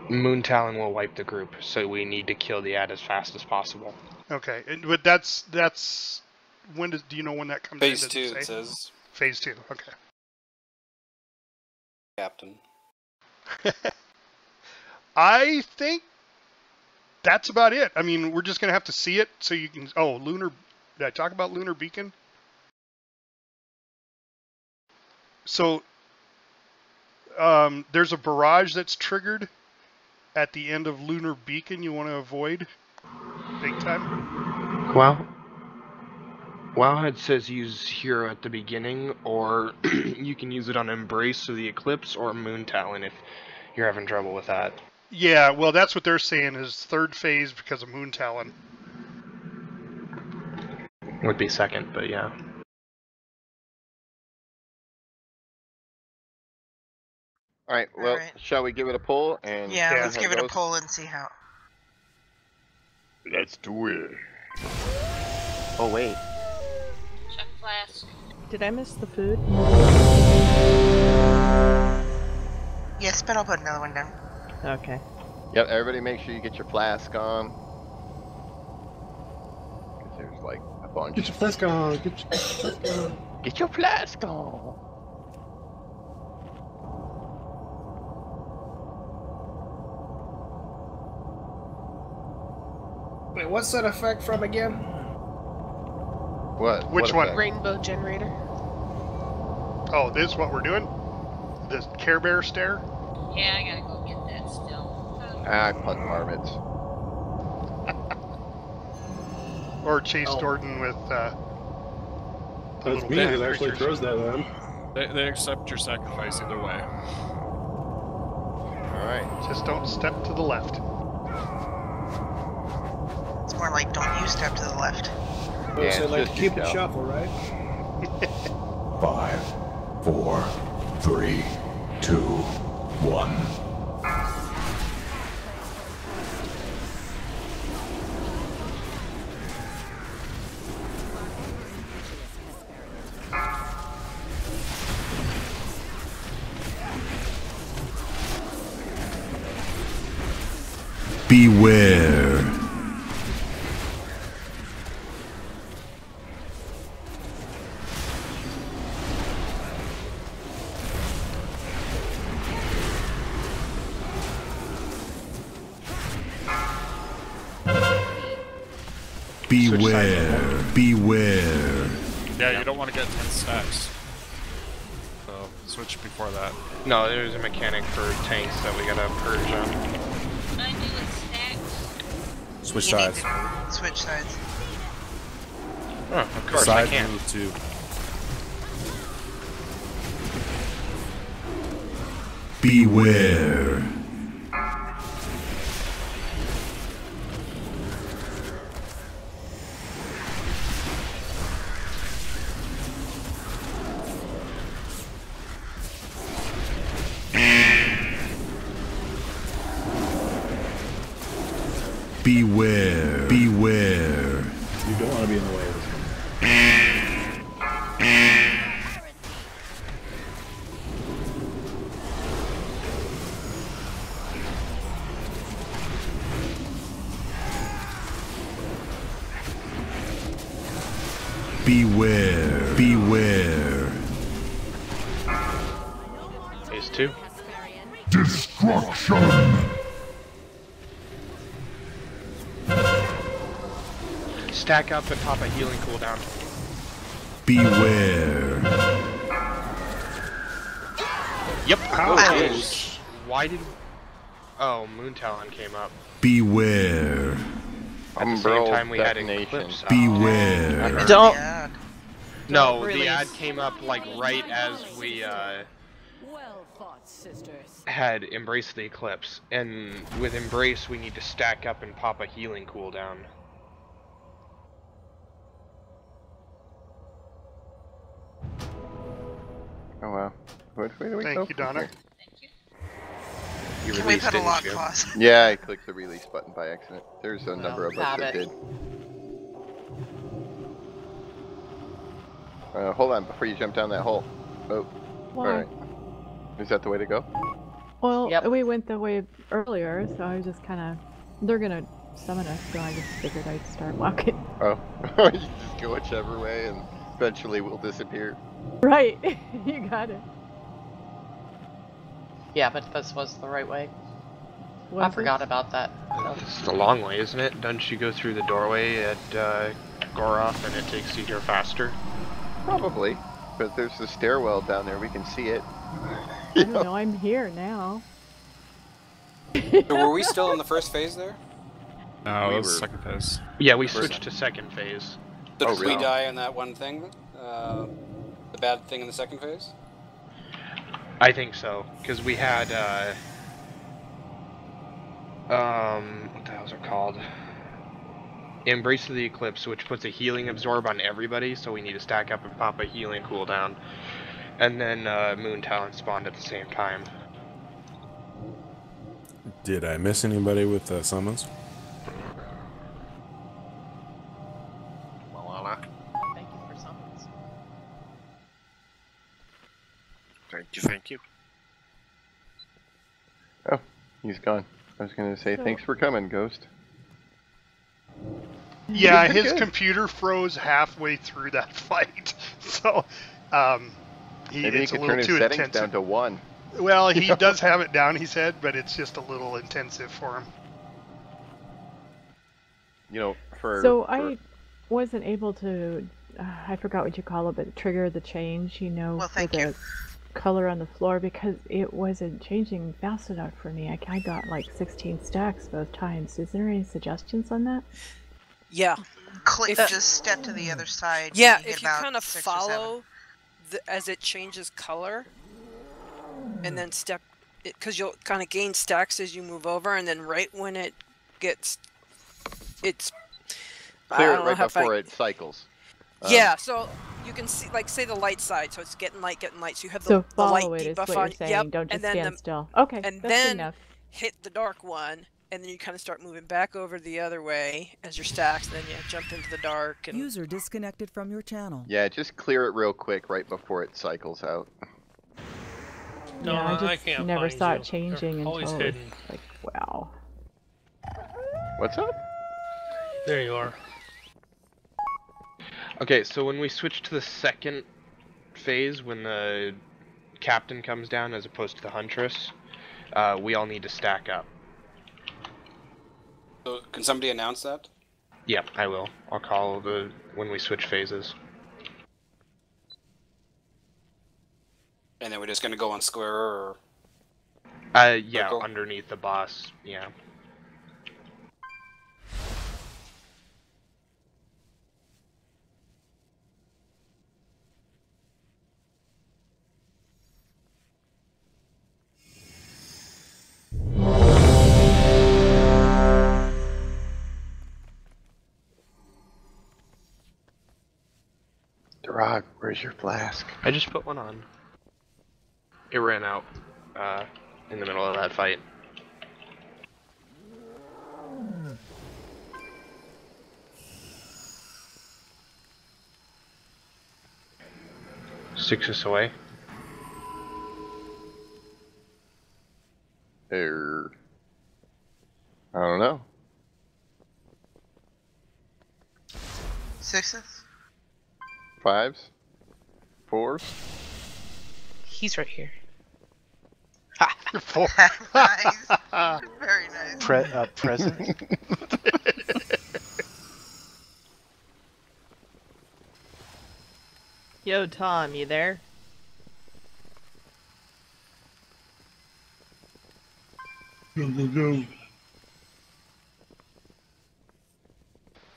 Moon Talon will wipe the group, so we need to kill the ad as fast as possible. Okay, but that's when do you know when that comes Phase in? 2, it says. Phase 2. Okay. Captain. I think that's about it. I mean, we're just gonna have to see it so you can. Oh, lunar. Did I talk about lunar beacon? So there's a barrage that's triggered at the end of lunar beacon. You want to avoid big time. Well, Wowhead says use Hero at the beginning, or you can use it on Embrace of the Eclipse or Moon Talon if you're having trouble with that. Yeah, well, that's what they're saying is third phase because of Moon Talon. Would be second, but yeah. Alright, well, shall we give it a pull? And Yeah, see let's how give it a goes? pull and see how. Let's do it. Oh, wait. Check flask. Did I miss the food? Yes, but I'll put another one down. Okay. Yep, everybody make sure you get your flask on. 'Cause there's like a bunch. Get your flask on. Get your flask on. Get your flask on. Wait, what's that effect from again? What? Which one? Rainbow generator. Oh, this is what we're doing? This Care Bear stare? Yeah, I gotta go get that still. Ah, punt marmots. Or Chase Jordan with That's little me that bad actually creatures. throws that at him. They accept your sacrifice either way. Alright. Just don't step to the left. It's more like don't you step to the left. Yeah, so it's like just Cupid yourself. Shuffle, right? 5, 4, 3, 2, 1. Beware. Beware. Beware. Yeah, you don't want to get 10 stacks. So, switch before that. No, there's a mechanic for tanks that we gotta purge on. Switch You need sides. to switch sides. Oh, of course Sides I can. move too. Beware. Beware. Beware. You don't want to be in the way of this one. Beware. Beware. Phase 2. Destruction. Stack up and pop a healing cooldown. Beware. Yep. Ouch. Why did... Oh, Moon Talon came up. Beware. At the same time we had Eclipse. Beware. Don't. No, really the ad came up like right as we had Embrace the Eclipse. And with Embrace we need to stack up and pop a healing cooldown. Oh wow. Which way do we go? Thank you, Donna. Here? You Can we released, put a didn't lock you? clause? Yeah, I clicked the release button by accident. There's a number of us that habit. did. Hold on, before you jump down that hole. Oh, Why? alright. Is that the way to go? Well, Yep. we went the way earlier, so I was just kind of. They're gonna summon us, so I just figured I'd start walking. Oh, you just go whichever way and eventually we'll disappear. Right, you got it. Yeah, but this was the right way. Was I it? forgot about that. It's a long way, isn't it? Doesn't you go through the doorway at Goroth and it takes you here faster? Probably, but there's the stairwell down there. We can see it. I don't know. I'm here now. So were we still in the first phase there? No, We it was were- the second phase. Yeah, we switched to second phase. So Oh, did really? we die in that one thing? The bad thing in the second phase? I think so, because we had what the hell's it called? Embrace of the Eclipse, which puts a healing absorb on everybody, so we need to stack up and pop a healing cooldown. And then Moon Talon spawned at the same time. Did I miss anybody with summons? Malala. Thank you for summons. Thank you. Oh, he's gone. I was gonna say, So- thanks for coming, Ghost. Yeah, Pretty his good. computer froze halfway through that fight, so Maybe he it's a could little turn his too settings intensive. down to 1. Well, he does have it down, he said, but it's just a little intensive for him. You know, for... So for- I wasn't able to. I forgot what you call it, but trigger the change. Well, for thank the you. color on the floor because it wasn't changing fast enough for me. I got like 16 stacks both times. Is there any suggestions on that? Yeah. Click, If- just step to the other side. Yeah, and get if you about kind of 6 or 7. follow as it changes color, and then step, because you'll kind of gain stacks as you move over, and then right when it gets, it's Clear I it don't know right how before I, it cycles. yeah, so you can see, like, say the light side, so it's getting light, so you have So the light follow it is debuff what on. you're saying. Yep, Don't just and then stand still. Okay, and that's good then enough. hit the dark one, and then you kind of start moving back over the other way as your stacks, and then you jump into the dark. And User disconnected from your channel. Yeah, just clear it real quick right before it cycles out. No, Yeah, I I just can't never find saw you. it changing They're always until it was hidden. like, wow. What's up? There you are. Okay, so when we switch to the second phase, when the captain comes down as opposed to the huntress, we all need to stack up. So can somebody announce that? Yeah, I will. I'll call when we switch phases. And then we're just gonna go on square or Yeah, circle? underneath the boss. Yeah. Durag, where's your flask? I just put one on. It ran out in the middle of that fight. Six us away. I don't know. 6s? 5s? 4s? He's right here. Nice. Very nice. Present. Yo, Tom, you there?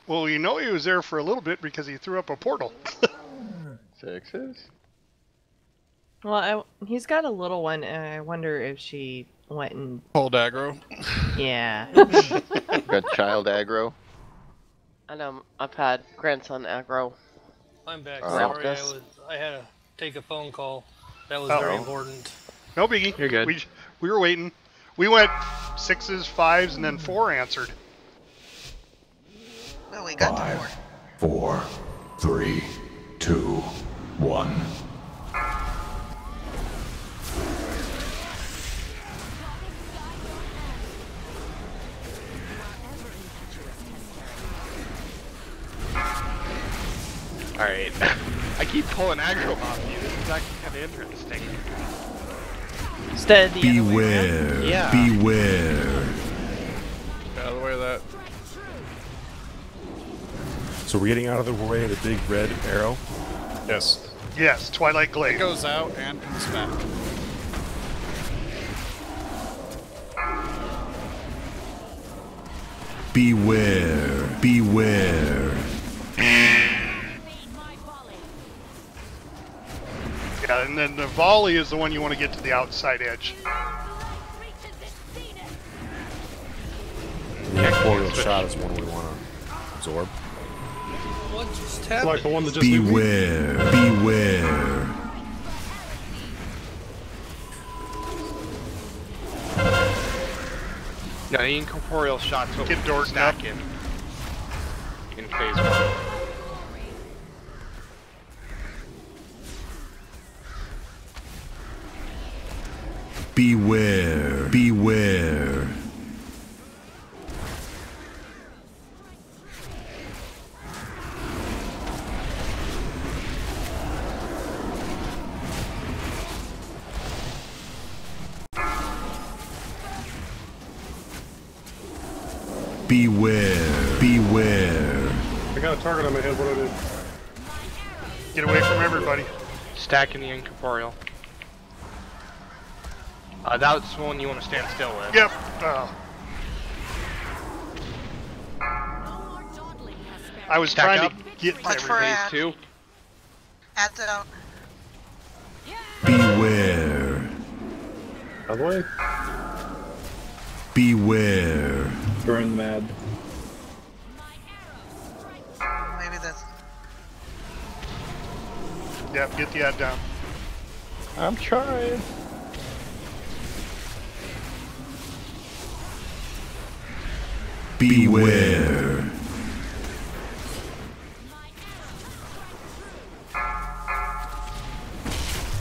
Well, you know he was there for a little bit because he threw up a portal. 6s? Well, he's got a little one, and I wonder if she went and... Cold aggro. Yeah. Got child aggro. I know, I've had grandson aggro. I'm back. Oh. Sorry, This. I had to take a phone call. That was Oh. very important. No biggie. You're good. We were waiting. We went 6s, 5s, and then 4 answered. Well, we got to 4. 4, 3, 2, 1. Alright. I keep pulling aggro off you. This is actually kind of interesting. Instead of the other way Beware. around? Yeah. Beware. Get out of the way of that. So we're getting out of the way of the big red arrow? Yes. Yes, Twilight Glade. It goes out and comes back. Beware. Beware. Yeah, and then the volley is the one you want to get to the outside edge. The incorporeal shot is one we want to absorb. What just Like happened? the one that just hit me? Beware. Beware. Yeah, the incorporeal shots will Get Dork stack in phase 1. Beware. Beware. Beware. Beware. I got a target on my head. What do I do? Get away from everybody. Stacking the incorporeal. That's one you want to stand still with. Yep. I was Stack trying up. to get to Watch for everybody. ad. Phase 2. Ad's out. Beware. Out of the way. Beware. Burn mad. Maybe that's. Yep, get the ad down. I'm trying. Beware.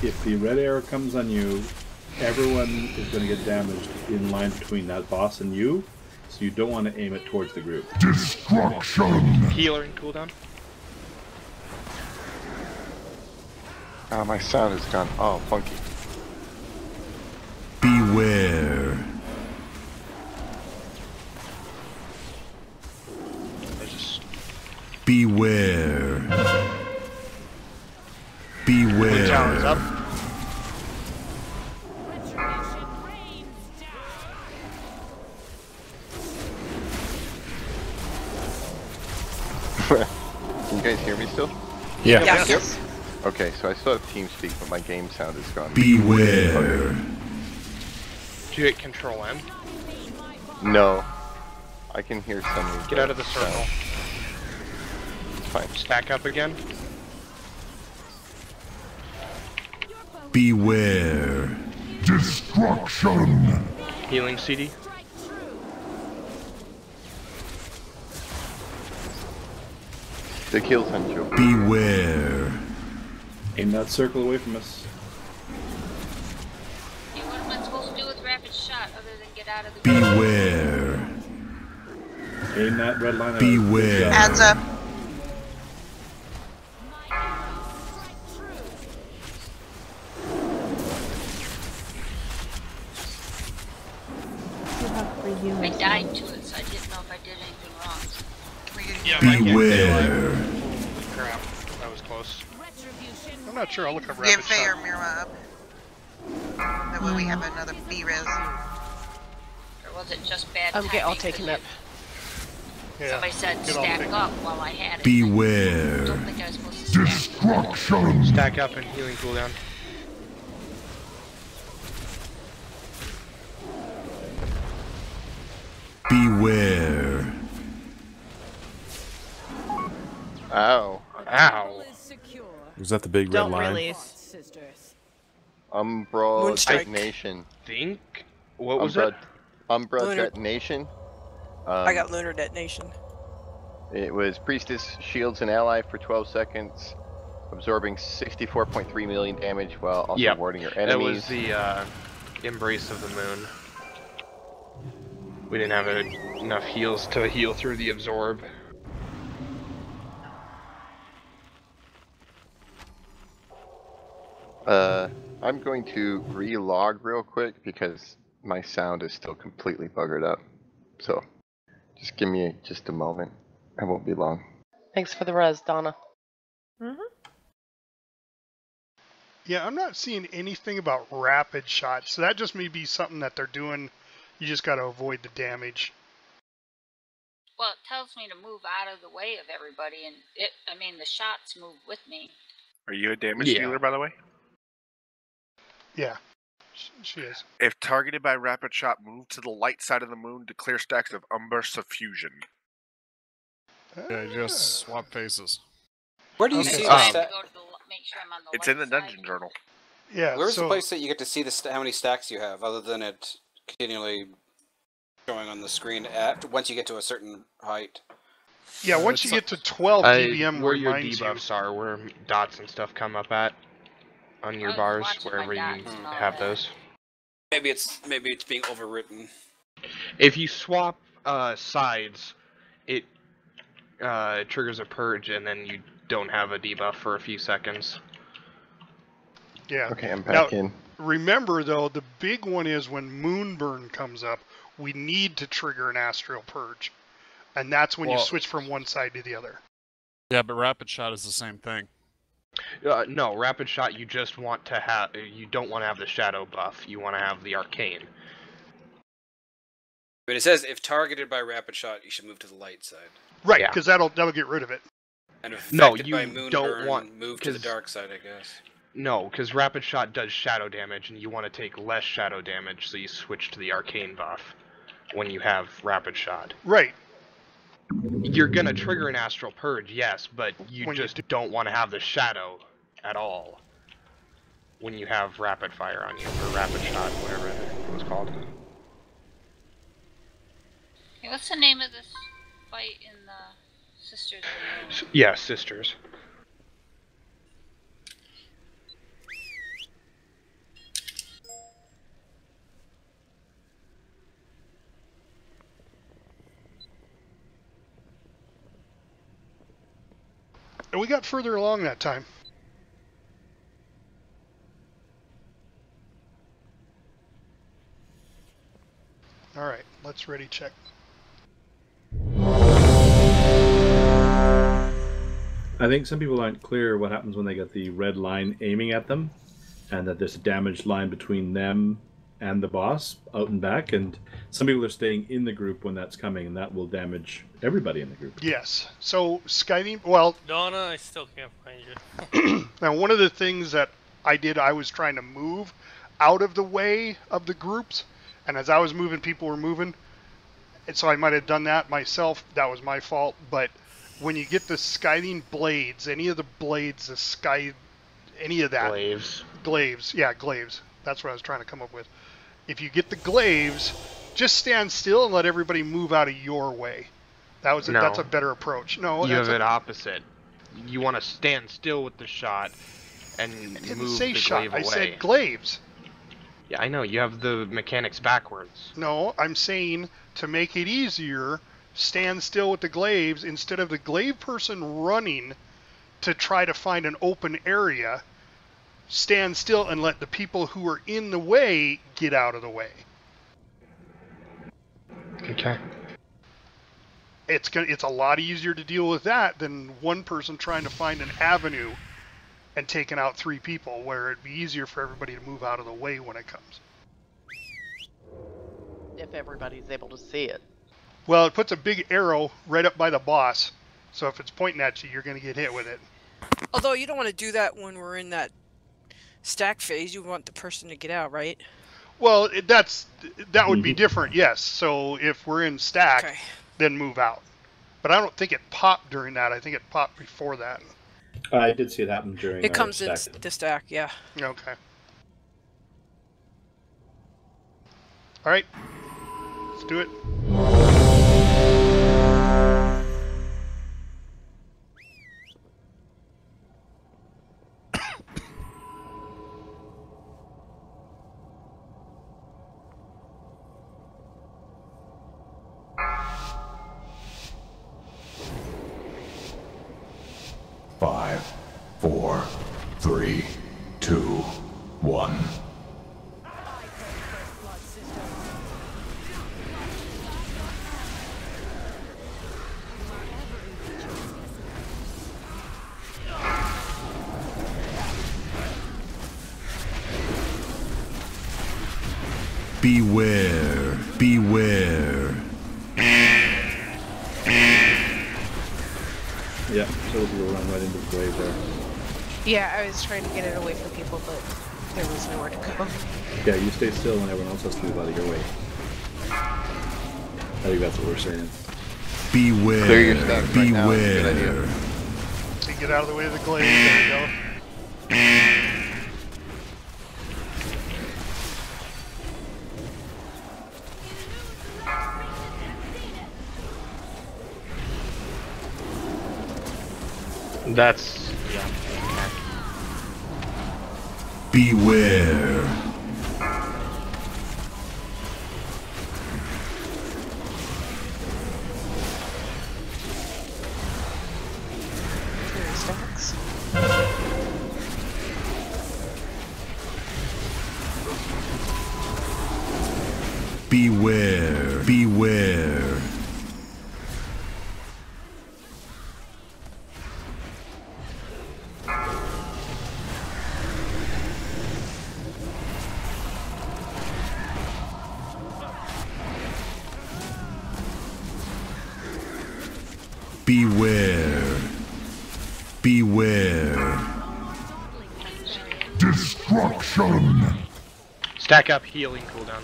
If the red arrow comes on you, everyone is going to get damaged in line between that boss and you, so you don't want to aim it towards the group. Destruction. Healer and cooldown. Oh, my sound is gone. Oh, funky. Beware. Beware. Beware. Tower's up. Can you guys hear me still? Yeah. Yes. Okay, so I still have TeamSpeak, but my game sound is gone. Beware. Do you hit Control M? No. I can hear some. Get out of the circle. sound. It's fine. Stack up again. Beware. Destruction. Healing CD. The kill sensor. Beware. Aim that circle away from us. Hey, what am I supposed to do with rapid shot other than get out of the Beware. Aim that red line. Beware. Ad's up. I died to it, so I didn't know if I did anything wrong. Beware. Crap, that was close. I'm not sure. I'll look up Give rapid Faye or shot. Mira up. That way we have another B-res. Or was it just bad I'm timing? all taken up. Yeah, Somebody said get all stack taken up while I had it. I Beware. don't think I was supposed to stack. Destruction. Stack up and healing cooldown. Beware. Ow. Ow. Was that the big red Don't line? release. Umbra Moonstrike. detonation. Think. What was it? Umbra Lunar- detonation. I got lunar detonation. It was Priestess shields an ally for 12 seconds, absorbing 64.3 million damage while also warding your enemies. That was the embrace of the moon. We didn't have enough heals to heal through the absorb. I'm going to re-log real quick because my sound is still completely buggered up. So, just give me just a moment. I won't be long. Thanks for the res, Donna. Yeah, I'm not seeing anything about rapid shots, so that just may be something that they're doing. You just got to avoid the damage. Well, it tells me to move out of the way of everybody, and the shots move with me. Are you a damage dealer, by the way? Yeah, she is. If targeted by rapid shot, move to the light side of the moon to clear stacks of Umber Suffusion. Yeah, just swap faces. Where do you see the It's in the dungeon journal. Yeah. Where's the place that you get to see how many stacks you have, other than it continually showing on the screen once you get to a certain height? Yeah, once you get to 12 DBM, where your reminds debuffs are, where dots and stuff come up at on your bars, wherever you have those. Maybe it's being overwritten. If you swap sides, it triggers a purge, and then you don't have a debuff for a few seconds. Yeah. Okay, I'm back in. Remember, though, the big one is when Moonburn comes up, we need to trigger an Astral Purge. And that's when you switch from one side to the other. Yeah, but Rapid Shot is the same thing. No, Rapid Shot, you just want to have... You don't want to have the Shadow buff. You want to have the Arcane. But it says, if targeted by Rapid Shot, you should move to the light side. Right, because that'll get rid of it. And affected by Moonburn, move to the dark side, I guess. No, because Rapid Shot does shadow damage, and you want to take less shadow damage, so you switch to the Arcane buff when you have Rapid Shot. Right. You're going to trigger an Astral Purge, yes, but you don't want to have the shadow at all when you have Rapid Fire on you, or Rapid Shot, whatever it was called. Hey, what's the name of this fight in the Sisters of the Moon? Yeah, Sisters. And we got further along that time. All right, let's ready check. I think some people aren't clear what happens when they get the red line aiming at them, and that there's a damaged line between them and the boss out and back, and some people are staying in the group when that's coming, and that will damage everybody in the group. Yes. So Skybeam, well... Donna, I still can't find you. Now, one of the things that I did, I was trying to move out of the way of the groups, and as I was moving, people were moving, and so I might have done that myself. That was my fault, but when you get the Skybeam blades, any of the blades, any of that... Glaives. Yeah, glaives. That's what I was trying to come up with. If you get the glaives, just stand still and let everybody move out of your way. That's a better approach. No, you have it opposite. You want to stand still with the shot and move the glaive away. I said glaives. Yeah, I know. You have the mechanics backwards. No, I'm saying to make it easier, stand still with the glaives instead of the glaive person running to try to find an open area. Stand still and let the people who are in the way get out of the way. Okay. It's a lot easier to deal with that than one person trying to find an avenue and taking out 3 people, where it'd be easier for everybody to move out of the way when it comes. If everybody's able to see it. Well, it puts a big arrow right up by the boss, so if it's pointing at you, you're going to get hit with it. Although you don't want to do that when we're in that stack phase. You want the person to get out, right? Well, that would be different, yes. So if we're in stack, then move out. But I don't think it popped during that. I think it popped before that. I did see it happen during. It comes in the stack, yeah. Okay. All right, let's do it. Five, four, three, two, one. Beware, beware. Yeah, so we'll run right into the grave there. Yeah, I was trying to get it away from people, but there was nowhere to go. Yeah, you stay still and everyone else has to move out of your way. I think that's what we're saying. Beware, Clear your stacks right now. That's a good idea. beware. So get out of the way of the glade. There we go. That's yeah. Beware. Stacks. Beware, beware. Beware. Beware. Destruction. Stack up, healing cooldown.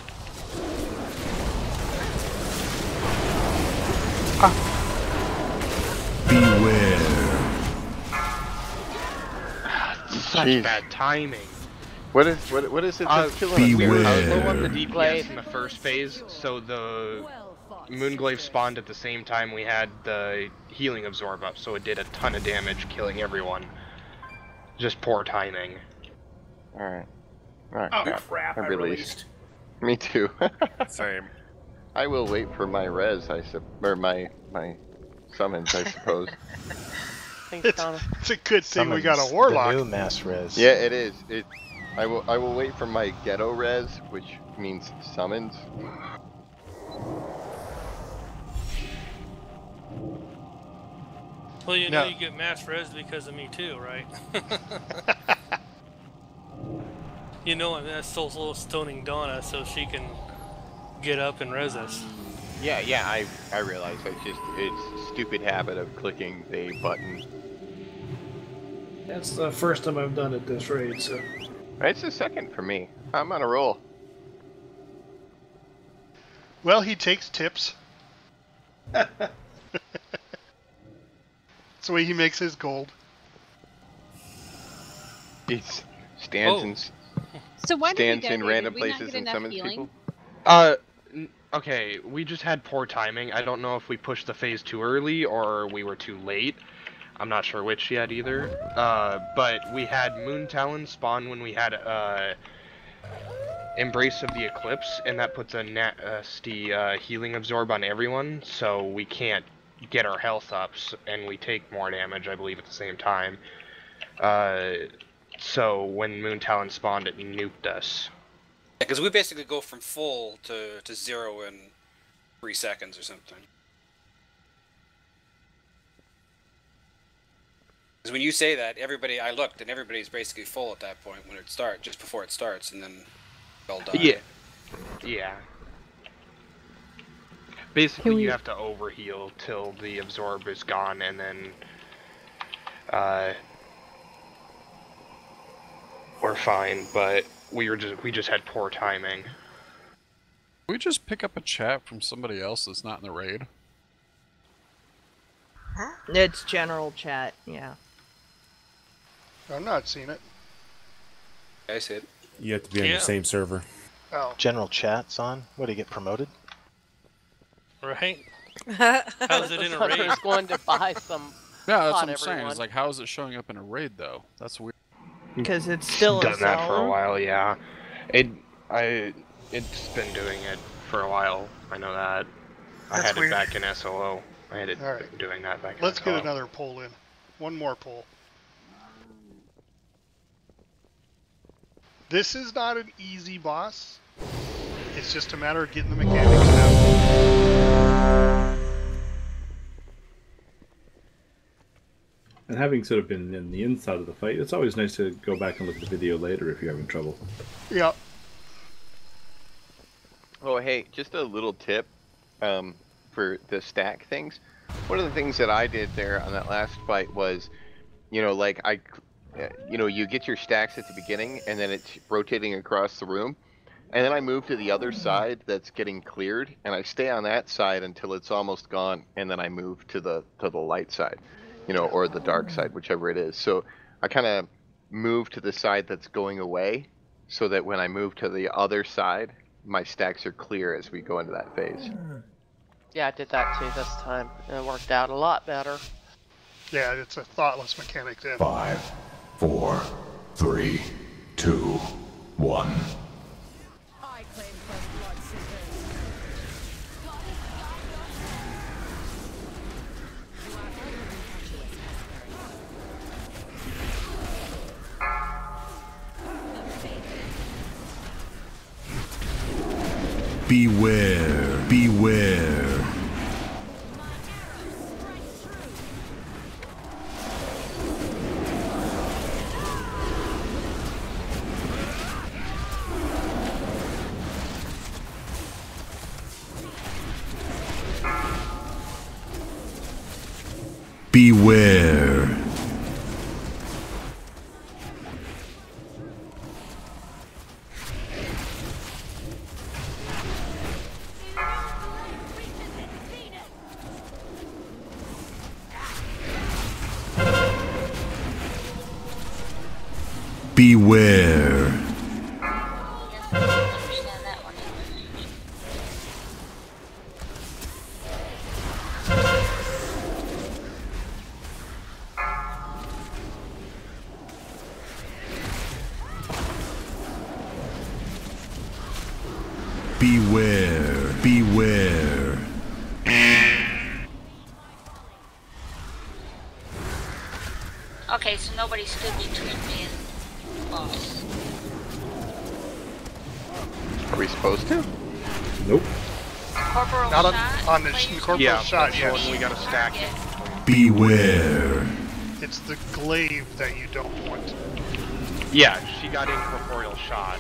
Beware. Such Jeez. bad timing. What is it that's killing us? We were Beware. low on the DPS Glaive. in the first phase, so the Moonglaive spawned at the same time we had the healing absorb up, so it did a ton of damage, killing everyone. Just poor timing. Alright. Alright, Oh crap! I released. Me too. Same. I will wait for my res, or my summons, I suppose. Thanks, Donna. It's a good thing we got Summons a warlock. The new mass res. Yeah, it is. I will wait for my ghetto res, which means summons. Well, you know No. you get mass res because of me too, right? You know that's so little stoning Donna so she can get up and res us. Yeah, I realize. It's stupid habit of clicking the button. That's the first time I've done it this raid, so. It's the second for me. I'm on a roll. Well, he takes tips. That's the way he makes his gold. He stands in So why did we stands get in here? random Did we not places get and enough summons healing? people. Okay, we just had poor timing. I don't know if we pushed the phase too early or we were too late. I'm not sure which yet either. But we had Moon Talon spawn when we had Embrace of the Eclipse, and that puts a nasty healing absorb on everyone, so we can't get our health up, and we take more damage, I believe, at the same time. So when Moon Talon spawned, it nuked us. Because we basically go from full to 0 in 3 seconds or something. Because when you say that, I looked, and everybody's basically full at that point when it starts, just before it starts, and then all die. Yeah. Yeah. Basically, Can we- you have to overheal till the absorb is gone, and then we're fine. But we just had poor timing. We just pick up a chat from somebody else that's not in the raid. It's general chat, yeah. I'm not seeing it. I see it. You have to be on the same server. General chat's on. What, did he get promoted? Right? How's it in a raid? Hunter's going to buy some. Yeah, that's pot, what I'm saying. everyone. It's like, how is it showing up in a raid though? That's weird. Because it's still done that for a zone. while, yeah. It's been doing it for a while. I know that. I That's had weird. it back in SOO. I had it All right. doing that back in Let's SOO. get another poll in. One more poll. This is not an easy boss. It's just a matter of getting the mechanics down. And having sort of been in the inside of the fight, it's always nice to go back and look at the video later if you're having trouble. Yeah. Oh, hey, just a little tip for the stack things. One of the things that I did there on that last fight was, you know, like you get your stacks at the beginning and then it's rotating across the room. And then I move to the other side that's getting cleared and I stay on that side until it's almost gone. And then I move to the light side, you know, or the dark side, whichever it is. So I kind of move to the side that's going away so that when I move to the other side, my stacks are clear as we go into that phase. Yeah, I did that too this time. And it worked out a lot better. Yeah, it's a thoughtless mechanic then. 5, 4, 3, 2, 1. Beware, beware. Beware. Beware. Beware, beware. Okay, so nobody stood between me and boss. Are we supposed to? Nope. Corporal Not shot? on the please? corporal shot, that's yes. when we gotta stack it. Beware. It's the glaive that you don't want. Yeah, she got incorporeal shot.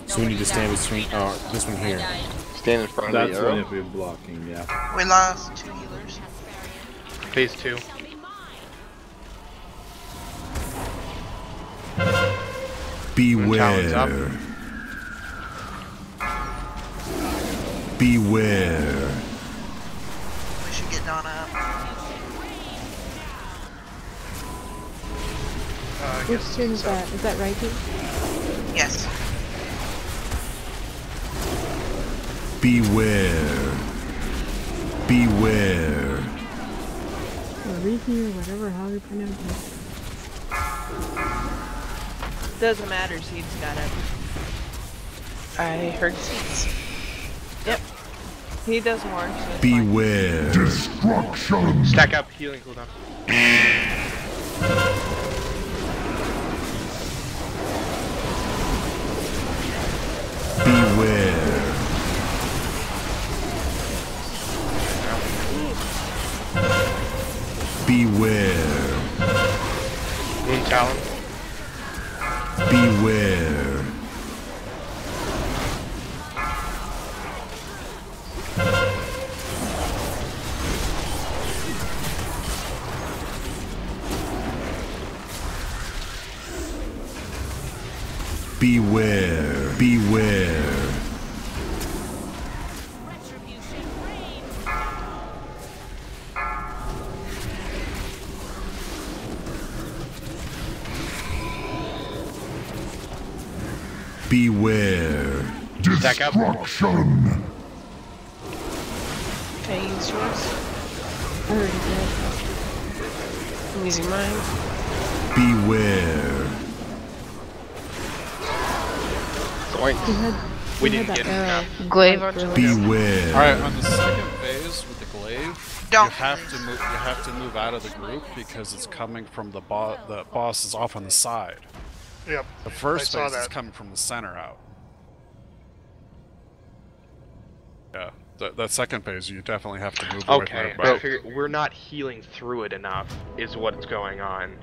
So we need to stand between this one here. Stand in front That's of the one arrow. if we're blocking, yeah. We lost 2 healers. Phase 2. Beware. Beware. We should get Donna up. Which turn is that? Is that right, Pete? Yes. Beware. Beware. Or Reiki, or whatever, how you pronounce it. Doesn't matter, Seed's got it. I heard seeds. Yep. He does more, so it's Beware. Destruction! Stack up, healing cooldown. Beware. Beware. Moon Talon. Beware. Beware. Beware. Beware. Destruction. Can I use yours? I already did. I'm using mine. Beware. We didn't get enough. Glaive on Julius. Beware. Alright, on the second phase with the glaive, Don't. you have to move out of the group because it's coming from the boss. The boss is off on the side. Yep. The first I saw phase is that. coming from the center out. Yeah, that second phase you definitely have to move away from Okay, everybody. I figure we're not healing through it enough, is what's going on.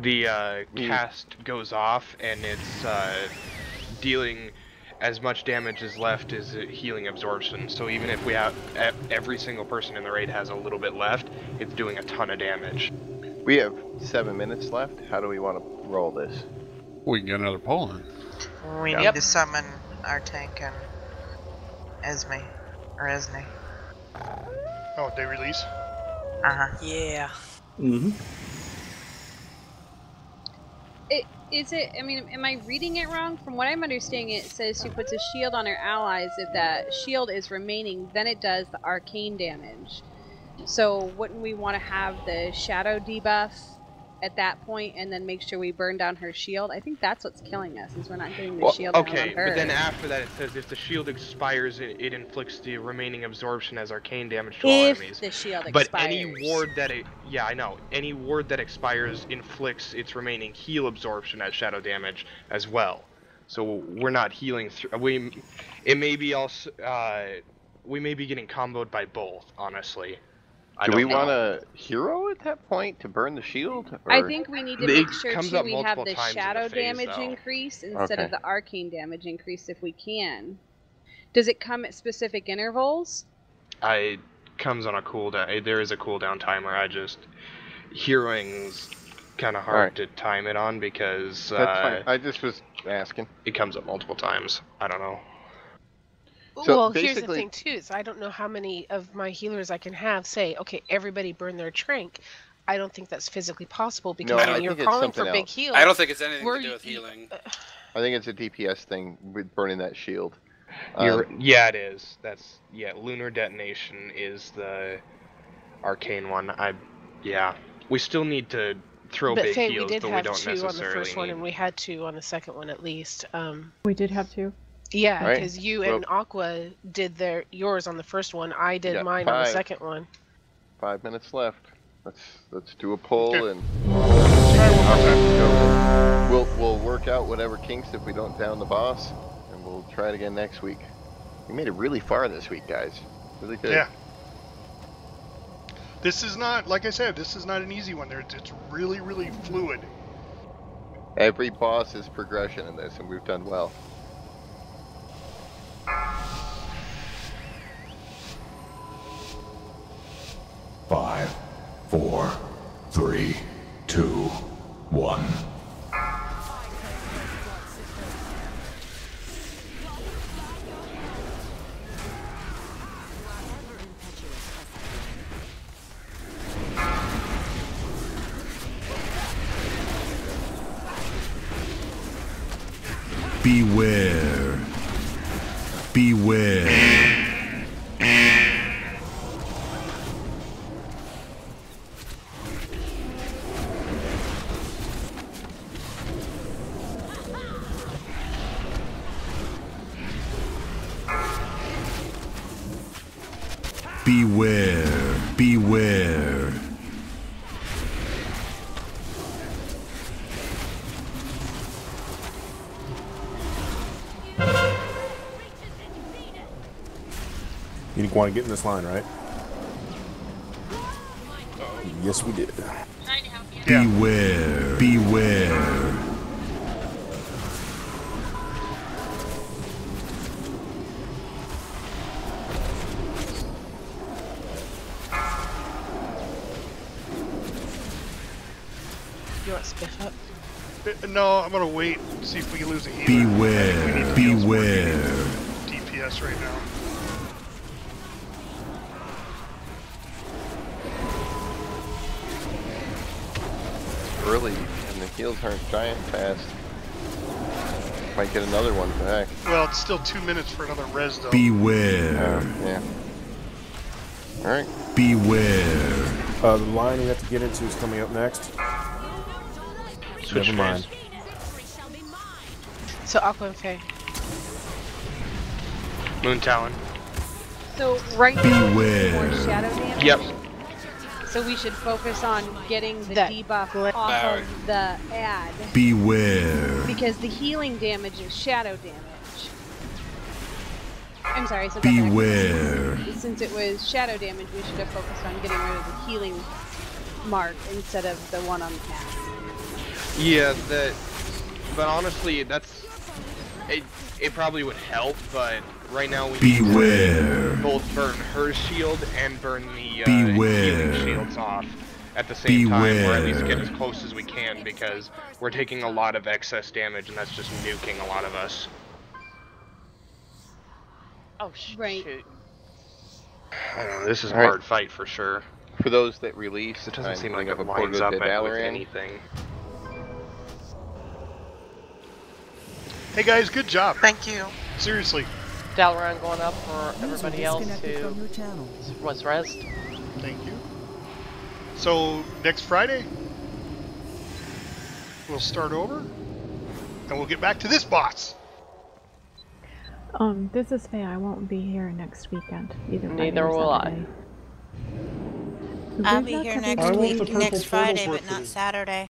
The cast goes off, and it's dealing as much damage as left as healing absorption. So even if we have every single person in the raid has a little bit left, it's doing a ton of damage. We have 7 minutes left. How do we want to roll this? We can get another poll in. We need to summon our tank and Esme. Or Esne. Oh, day release? Uh-huh. Yeah. Mm-hmm. Is it, I mean, am I reading it wrong? From what I'm understanding, it says she puts a shield on her allies. If that shield is remaining, then it does the arcane damage. So wouldn't we want to have the shadow debuff at that point and then make sure we burn down her shield? I think that's what's killing us, is we're not getting the shield down on her. Okay, but then after that it says if the shield expires, it inflicts the remaining absorption as arcane damage to all enemies. If the shield But expires. any ward that yeah, I know. Any ward that expires inflicts its remaining heal absorption as shadow damage as well. So we're not healing through. It may be also. We may be getting comboed by both. Honestly. Do we want a hero at that point to burn the shield? Or? I think we need to make sure comes too up we have multiple the times in shadow the phase, damage though. increase instead Okay. of the arcane damage increase if we can. Does it come at specific intervals? It comes on a cooldown. There is a cooldown timer. Heroing's kind of hard to time it on because That's fine. I just was asking. It comes up multiple times. I don't know. So Well, here's the basically- thing too, is I don't know how many of my healers I can have say, okay, everybody burn their trank. I don't think that's physically possible because I when you're think it's calling for something big else. heals. I don't think it's anything where to do you- with healing. I think it's a DPS thing with burning that shield. Yeah, it is. Lunar detonation is the arcane one. We still need to throw But big Faye, we heals, did but we have don't 2 on the necessarily first one, need. and we had 2 on the second one at least. We did have 2. Yeah, Right. because you and Aqua did yours on the first one. I did Yeah, mine on the 5. second one. 5 minutes left. Let's do a poll and we'll work out whatever kinks if we don't down the boss, and we'll try it again next week. We made it really far this week, guys. Really good. Yeah. This is not, like I said, this is not an easy one. It's really, really fluid. Every boss is progression in this, and we've done well. Five, 4, 3, 2, 1. Beware. Beware. Beware. Beware. You want to get in this line, right? Yes, we did. Beware. Beware. You want spiff up? No, I'm gonna wait and see if we can lose a healer. Beware. Beware. DPS right now. Early, and the heals aren't giant fast. Might get another one for heck. Well, it's still 2 minutes for another res though. Beware. Yeah. Alright. Beware. The line we have to get into is coming up next. Switch Never mind. So Aqua and Faye. Moon Talon. So right now Beware. more shadow damage. Yep. So we should focus on getting the That debuff off of the ad. Beware. Because the healing damage is shadow damage. I'm sorry, so back Beware. since it was shadow damage, we should have focused on getting rid of the healing mark instead of the one on the path. Yeah, but honestly, it probably would help, but right now we need to both burn her shield and burn the healing shields off at the same time, or at least get as close as we can, because we're taking a lot of excess damage, and that's just nuking a lot of us. Oh, shoot. I don't know, this is a hard fight for sure. For those that release, it doesn't seem like it a lines portal up to with Dalaran. anything. Hey guys, good job. Thank you. Seriously. Dalaran going up for everybody else who was rezzed. Thank you. So next Friday, we'll start over, and we'll get back to this boss. This is Faye. I won't be here next weekend. Neither will I. I'll be here next week, next Friday, but not Saturday.